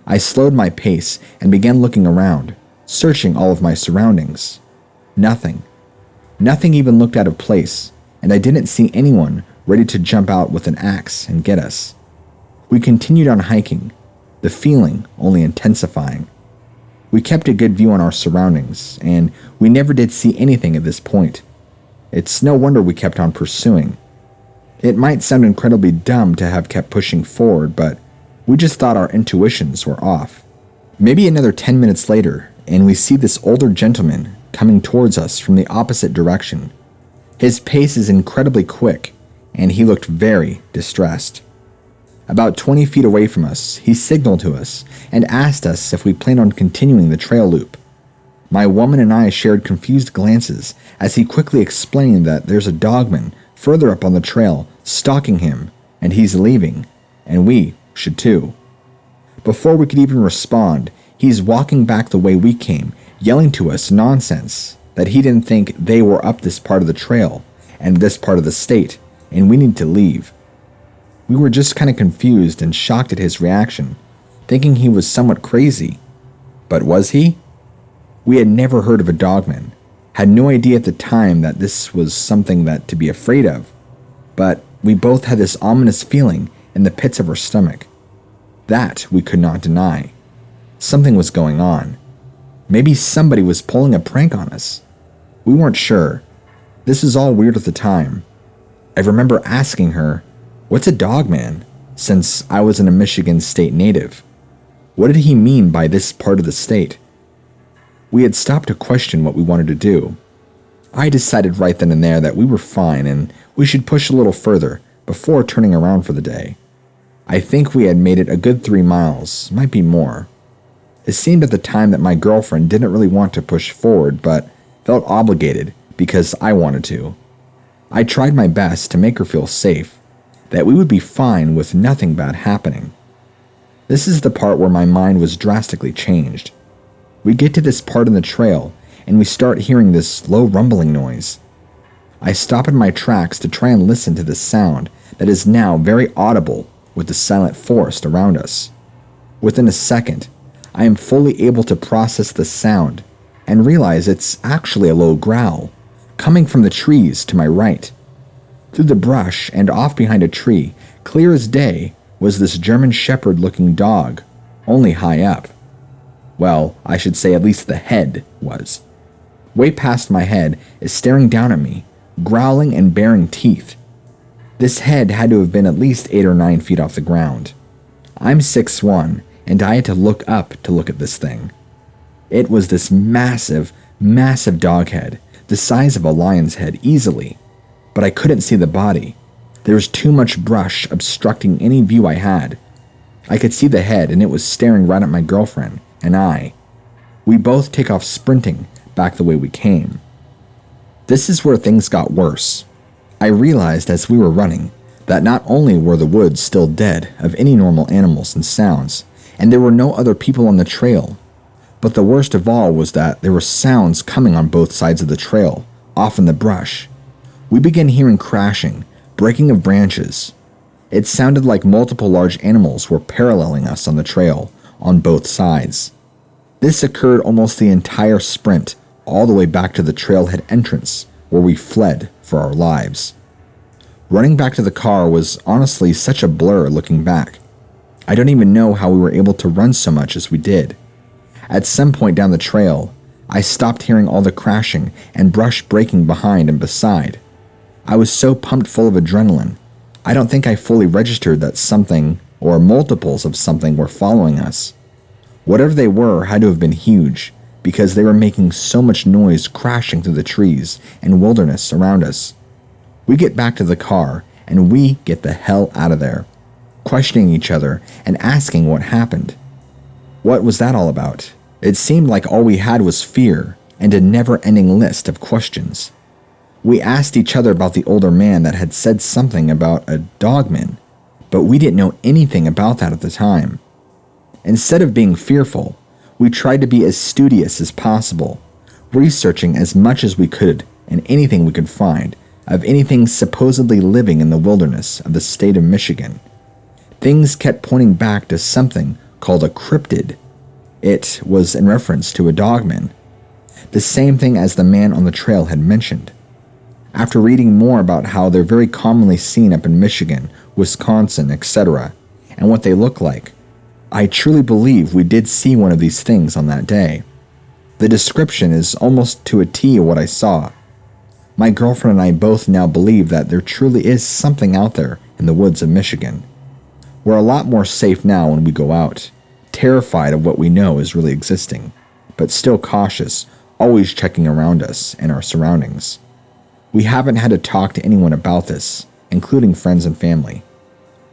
I slowed my pace and began looking around, searching all of my surroundings. Nothing. Nothing even looked out of place, and I didn't see anyone ready to jump out with an axe and get us. We continued on hiking, the feeling only intensifying. We kept a good view on our surroundings, and we never did see anything at this point. It's no wonder we kept on pursuing. It might sound incredibly dumb to have kept pushing forward, but we just thought our intuitions were off. Maybe another 10 minutes later, and we see this older gentleman coming towards us from the opposite direction. His pace is incredibly quick, and he looked very distressed. About 20 feet away from us, he signaled to us and asked us if we planned on continuing the trail loop. My woman and I shared confused glances as he quickly explained that there's a dogman further up on the trail stalking him, and he's leaving, and we should too. Before we could even respond, he's walking back the way we came, yelling to us nonsense, that he didn't think they were up this part of the trail and this part of the state, and we need to leave. We were just kind of confused and shocked at his reaction, thinking he was somewhat crazy. But was he? We had never heard of a dogman, had no idea at the time that this was something that to be afraid of, but we both had this ominous feeling in the pits of our stomach. That we could not deny. Something was going on. Maybe somebody was pulling a prank on us. We weren't sure. This was all weird at the time. I remember asking her, "What's a dogman?" since I wasn't a Michigan state native. What did he mean by this part of the state? We had stopped to question what we wanted to do. I decided right then and there that we were fine and we should push a little further before turning around for the day. I think we had made it a good 3 miles, might be more. It seemed at the time that my girlfriend didn't really want to push forward, but felt obligated because I wanted to. I tried my best to make her feel safe, that we would be fine with nothing bad happening. This is the part where my mind was drastically changed. We get to this part in the trail, and we start hearing this low rumbling noise. I stop in my tracks to try and listen to this sound that is now very audible with the silent forest around us. Within a second, I am fully able to process the sound and realize it's actually a low growl coming from the trees to my right. Through the brush and off behind a tree, clear as day, was this German Shepherd-looking dog, only high up. Well, I should say at least the head was. Way past my head is staring down at me, growling and baring teeth. This head had to have been at least 8 or 9 feet off the ground. I'm 6'1", and I had to look up to look at this thing. It was this massive, massive dog head, the size of a lion's head easily, but I couldn't see the body. There was too much brush obstructing any view I had. I could see the head, and it was staring right at my girlfriend and I. We both take off sprinting back the way we came. This is where things got worse. I realized as we were running that not only were the woods still dead of any normal animals and sounds, and there were no other people on the trail, but the worst of all was that there were sounds coming on both sides of the trail, off in the brush. We began hearing crashing, breaking of branches. It sounded like multiple large animals were paralleling us on the trail, on both sides. This occurred almost the entire sprint, all the way back to the trailhead entrance, where we fled for our lives. Running back to the car was honestly such a blur looking back. I don't even know how we were able to run so much as we did. At some point down the trail, I stopped hearing all the crashing and brush breaking behind and beside. I was so pumped full of adrenaline, I don't think I fully registered that something, or multiples of something, were following us. Whatever they were had to have been huge, because they were making so much noise crashing through the trees and wilderness around us. We get back to the car, and we get the hell out of there, questioning each other and asking what happened. What was that all about? It seemed like all we had was fear and a never-ending list of questions. We asked each other about the older man that had said something about a dogman, but we didn't know anything about that at the time. Instead of being fearful, we tried to be as studious as possible, researching as much as we could and anything we could find of anything supposedly living in the wilderness of the state of Michigan. Things kept pointing back to something called a cryptid. It was in reference to a dogman, the same thing as the man on the trail had mentioned. After reading more about how they're very commonly seen up in Michigan, Wisconsin, etc., and what they look like, I truly believe we did see one of these things on that day. The description is almost to a T of what I saw. My girlfriend and I both now believe that there truly is something out there in the woods of Michigan. We're a lot more safe now when we go out, terrified of what we know is really existing, but still cautious, always checking around us and our surroundings. We haven't had to talk to anyone about this, including friends and family.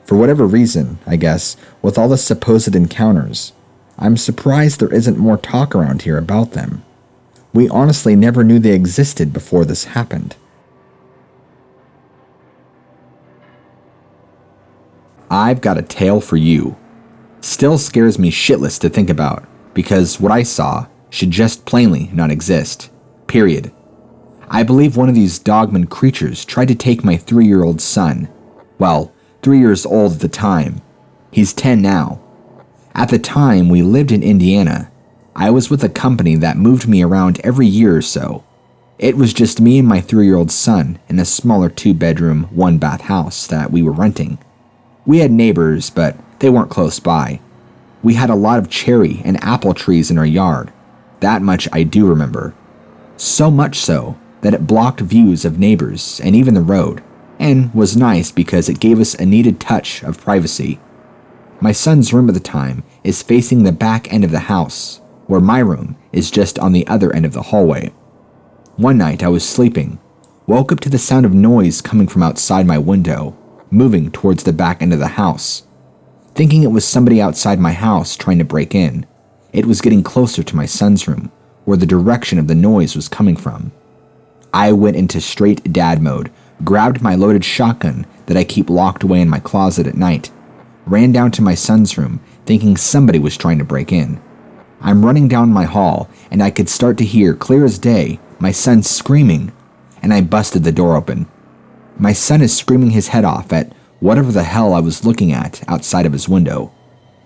For whatever reason, I guess, with all the supposed encounters, I'm surprised there isn't more talk around here about them. We honestly never knew they existed before this happened. I've got a tale for you. Still scares me shitless to think about, because what I saw should just plainly not exist. Period. I believe one of these dogman creatures tried to take my 3-year-old son. Well, 3 years old at the time. He's 10 now. At the time we lived in Indiana, I was with a company that moved me around every year or so. It was just me and my 3-year-old son in a smaller 2-bedroom, 1-bath house that we were renting. We had neighbors, but they weren't close by. We had a lot of cherry and apple trees in our yard. That much I do remember. So much so that it blocked views of neighbors and even the road, and was nice because it gave us a needed touch of privacy. My son's room at the time is facing the back end of the house, where my room is just on the other end of the hallway. One night I was sleeping, woke up to the sound of noise coming from outside my window, moving towards the back end of the house. Thinking it was somebody outside my house trying to break in, it was getting closer to my son's room, where the direction of the noise was coming from. I went into straight dad mode, grabbed my loaded shotgun that I keep locked away in my closet at night, ran down to my son's room thinking somebody was trying to break in. I'm running down my hall and I could start to hear clear as day my son screaming, and I busted the door open. My son is screaming his head off at whatever the hell I was looking at outside of his window.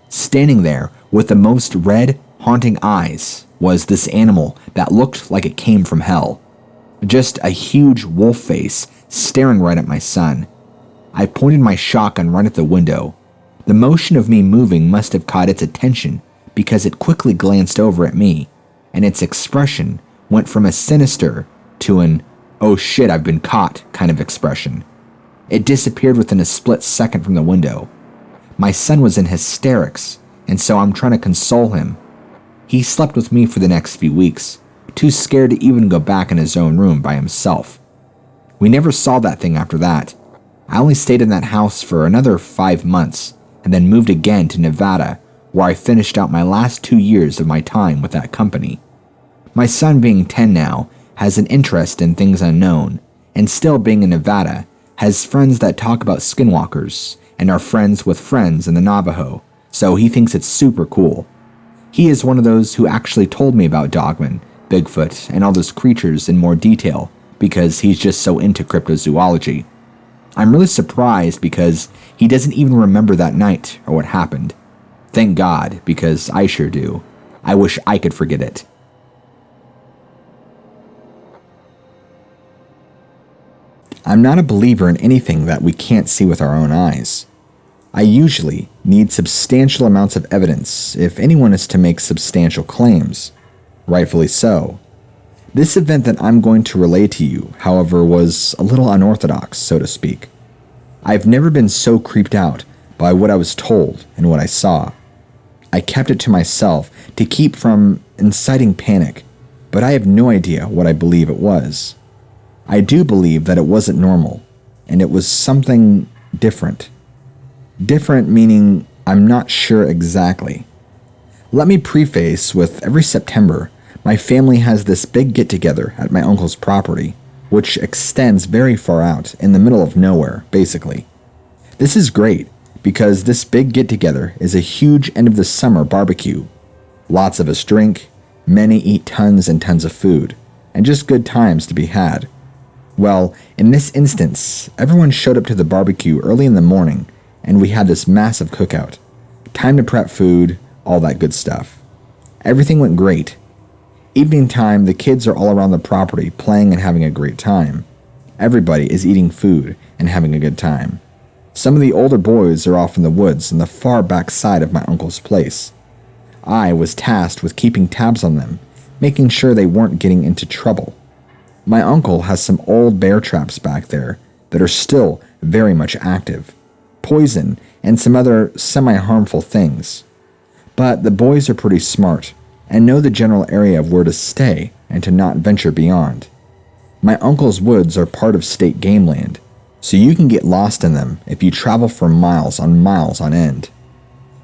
Standing there with the most red, haunting eyes was this animal that looked like it came from hell. Just a huge wolf face staring right at my son. I pointed my shotgun right at the window. The motion of me moving must have caught its attention because it quickly glanced over at me, and its expression went from a sinister to an "oh shit, I've been caught" kind of expression. It disappeared within a split second from the window. My son was in hysterics, and so I'm trying to console him. He slept with me for the next few weeks, too scared to even go back in his own room by himself. We never saw that thing after that. I only stayed in that house for another 5 months, and then moved again to Nevada, where I finished out my last 2 years of my time with that company. My son, being 10 now, has an interest in things unknown, and still being in Nevada, has friends that talk about skinwalkers, and are friends with friends in the Navajo, so he thinks it's super cool. He is one of those who actually told me about Dogman, Bigfoot, and all those creatures in more detail, because he's just so into cryptozoology. I'm really surprised because he doesn't even remember that night or what happened. Thank God, because I sure do. I wish I could forget it. I'm not a believer in anything that we can't see with our own eyes. I usually need substantial amounts of evidence if anyone is to make substantial claims. Rightfully so. This event that I'm going to relay to you, however, was a little unorthodox, so to speak. I've never been so creeped out by what I was told and what I saw. I kept it to myself to keep from inciting panic, but I have no idea what I believe it was. I do believe that it wasn't normal, and it was something different. Different meaning I'm not sure exactly. Let me preface with every September, my family has this big get-together at my uncle's property, which extends very far out in the middle of nowhere, basically. This is great because this big get-together is a huge end-of-the-summer barbecue. Lots of us drink, many eat tons and tons of food, and just good times to be had. Well, in this instance, everyone showed up to the barbecue early in the morning, and we had this massive cookout. Time to prep food, all that good stuff. Everything went great. Evening time, the kids are all around the property playing and having a great time. Everybody is eating food and having a good time. Some of the older boys are off in the woods in the far back side of my uncle's place. I was tasked with keeping tabs on them, making sure they weren't getting into trouble. My uncle has some old bear traps back there that are still very much active, poison, and some other semi-harmful things. But the boys are pretty smart and know the general area of where to stay and to not venture beyond. My uncle's woods are part of state game land, so you can get lost in them if you travel for miles on end.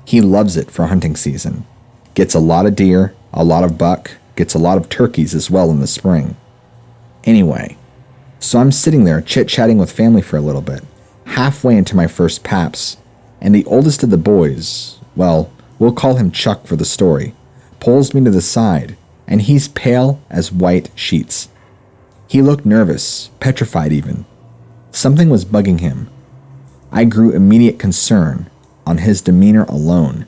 He loves it for hunting season. Gets a lot of deer, a lot of buck, gets a lot of turkeys as well in the spring. Anyway, so I'm sitting there chit-chatting with family for a little bit, halfway into my first paps, and the oldest of the boys, well, we'll call him Chuck for the story, pulls me to the side, and he's pale as white sheets. He looked nervous, petrified even. Something was bugging him. I grew immediate concern on his demeanor alone.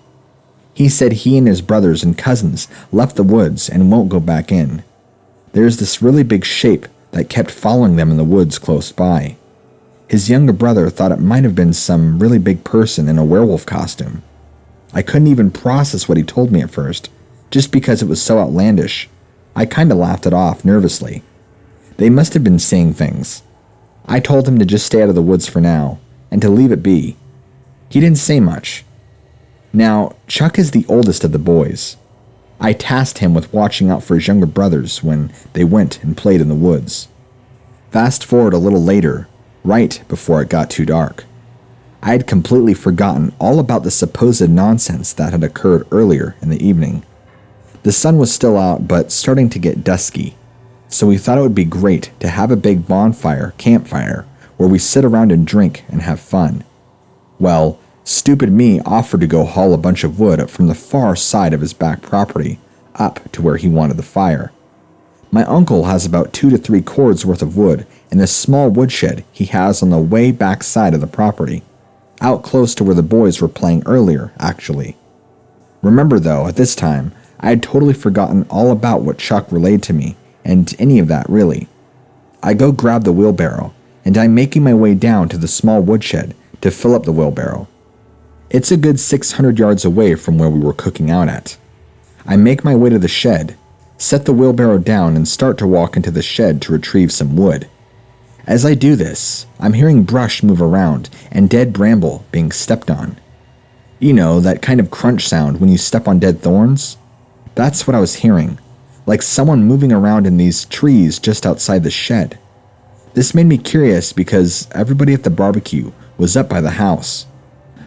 He said he and his brothers and cousins left the woods and won't go back in. There's this really big shape that kept following them in the woods close by. His younger brother thought it might have been some really big person in a werewolf costume. I couldn't even process what he told me at first, just because it was so outlandish. I kinda laughed it off nervously. They must have been seeing things. I told him to just stay out of the woods for now, and to leave it be. He didn't say much. Now, Chuck is the oldest of the boys. I tasked him with watching out for his younger brothers when they went and played in the woods. Fast forward a little later, right before it got too dark. I had completely forgotten all about the supposed nonsense that had occurred earlier in the evening. The sun was still out but starting to get dusky, so we thought it would be great to have a big campfire, where we sit around and drink and have fun. Well, stupid me offered to go haul a bunch of wood up from the far side of his back property up to where he wanted the fire. My uncle has about 2 to 3 cords worth of wood in this small woodshed he has on the way back side of the property, out close to where the boys were playing earlier, actually. Remember though, at this time, I had totally forgotten all about what Chuck relayed to me, and any of that really. I go grab the wheelbarrow, and I'm making my way down to the small woodshed to fill up the wheelbarrow. It's a good 600 yards away from where we were cooking out at. I make my way to the shed, set the wheelbarrow down, and start to walk into the shed to retrieve some wood. As I do this, I'm hearing brush move around and dead bramble being stepped on. You know, that kind of crunch sound when you step on dead thorns? That's what I was hearing, like someone moving around in these trees just outside the shed. This made me curious because everybody at the barbecue was up by the house.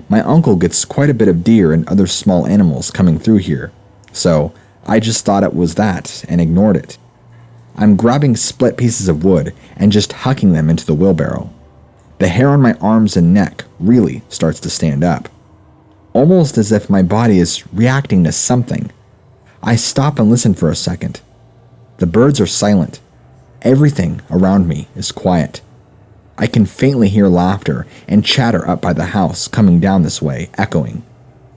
My uncle gets quite a bit of deer and other small animals coming through here, so I just thought it was that and ignored it. I'm grabbing split pieces of wood and just hucking them into the wheelbarrow. The hair on my arms and neck really starts to stand up, almost as if my body is reacting to something. I stop and listen for a second. The birds are silent. Everything around me is quiet. I can faintly hear laughter and chatter up by the house coming down this way, echoing.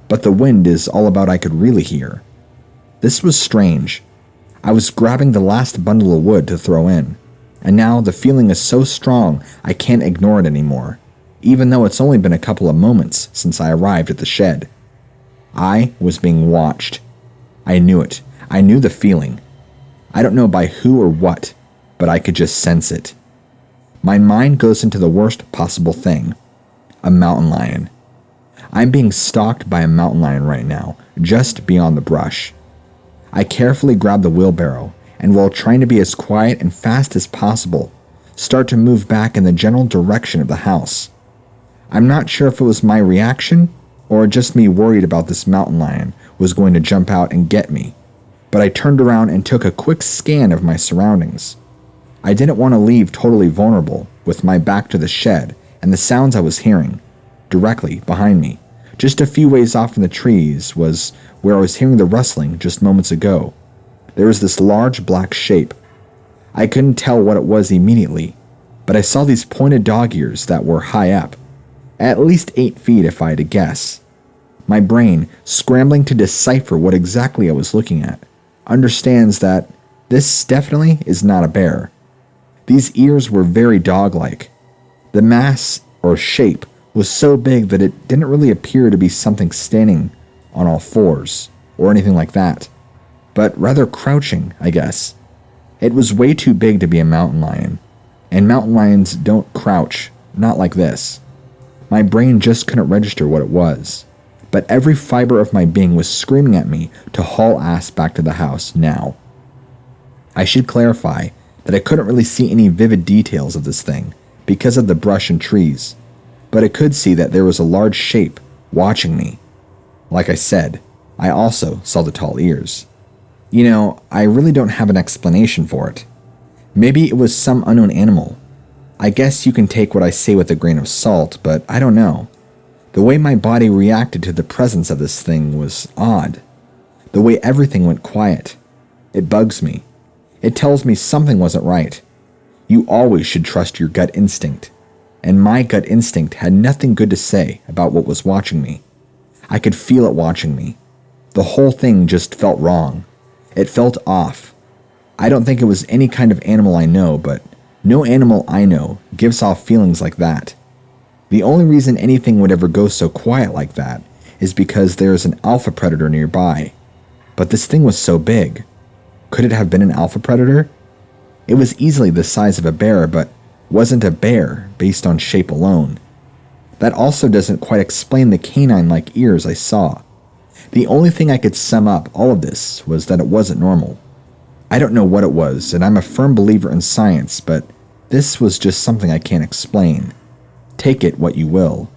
But the wind is all about I could really hear. This was strange. I was grabbing the last bundle of wood to throw in, and now the feeling is so strong I can't ignore it anymore, even though it's only been a couple of moments since I arrived at the shed. I was being watched. I knew it. I knew the feeling. I don't know by who or what, but I could just sense it. My mind goes into the worst possible thing. A mountain lion. I'm being stalked by a mountain lion right now, just beyond the brush. I carefully grab the wheelbarrow, and while trying to be as quiet and fast as possible, start to move back in the general direction of the house. I'm not sure if it was my reaction, or just me worried about this mountain lion was going to jump out and get me, but I turned around and took a quick scan of my surroundings. I didn't want to leave totally vulnerable with my back to the shed and the sounds I was hearing directly behind me. Just a few ways off in the trees was where I was hearing the rustling just moments ago. There was this large black shape. I couldn't tell what it was immediately, but I saw these pointed dog ears that were high up, at least 8 feet if I had to guess. My brain, scrambling to decipher what exactly I was looking at, understands that this definitely is not a bear. These ears were very dog-like. The mass or shape was so big that it didn't really appear to be something standing on all fours or anything like that, but rather crouching, I guess. It was way too big to be a mountain lion, and mountain lions don't crouch, not like this. My brain just couldn't register what it was, but every fiber of my being was screaming at me to haul ass back to the house now. I should clarify that I couldn't really see any vivid details of this thing because of the brush and trees, but I could see that there was a large shape watching me. Like I said, I also saw the tall ears. You know, I really don't have an explanation for it. Maybe it was some unknown animal. I guess you can take what I say with a grain of salt, but I don't know. The way my body reacted to the presence of this thing was odd. The way everything went quiet. It bugs me. It tells me something wasn't right. You always should trust your gut instinct. And my gut instinct had nothing good to say about what was watching me. I could feel it watching me. The whole thing just felt wrong. It felt off. I don't think it was any kind of animal I know, but no animal I know gives off feelings like that. The only reason anything would ever go so quiet like that is because there is an alpha predator nearby. But this thing was so big. Could it have been an alpha predator? It was easily the size of a bear, but wasn't a bear based on shape alone. That also doesn't quite explain the canine-like ears I saw. The only thing I could sum up all of this was that it wasn't normal. I don't know what it was, and I'm a firm believer in science, but this was just something I can't explain. Take it what you will.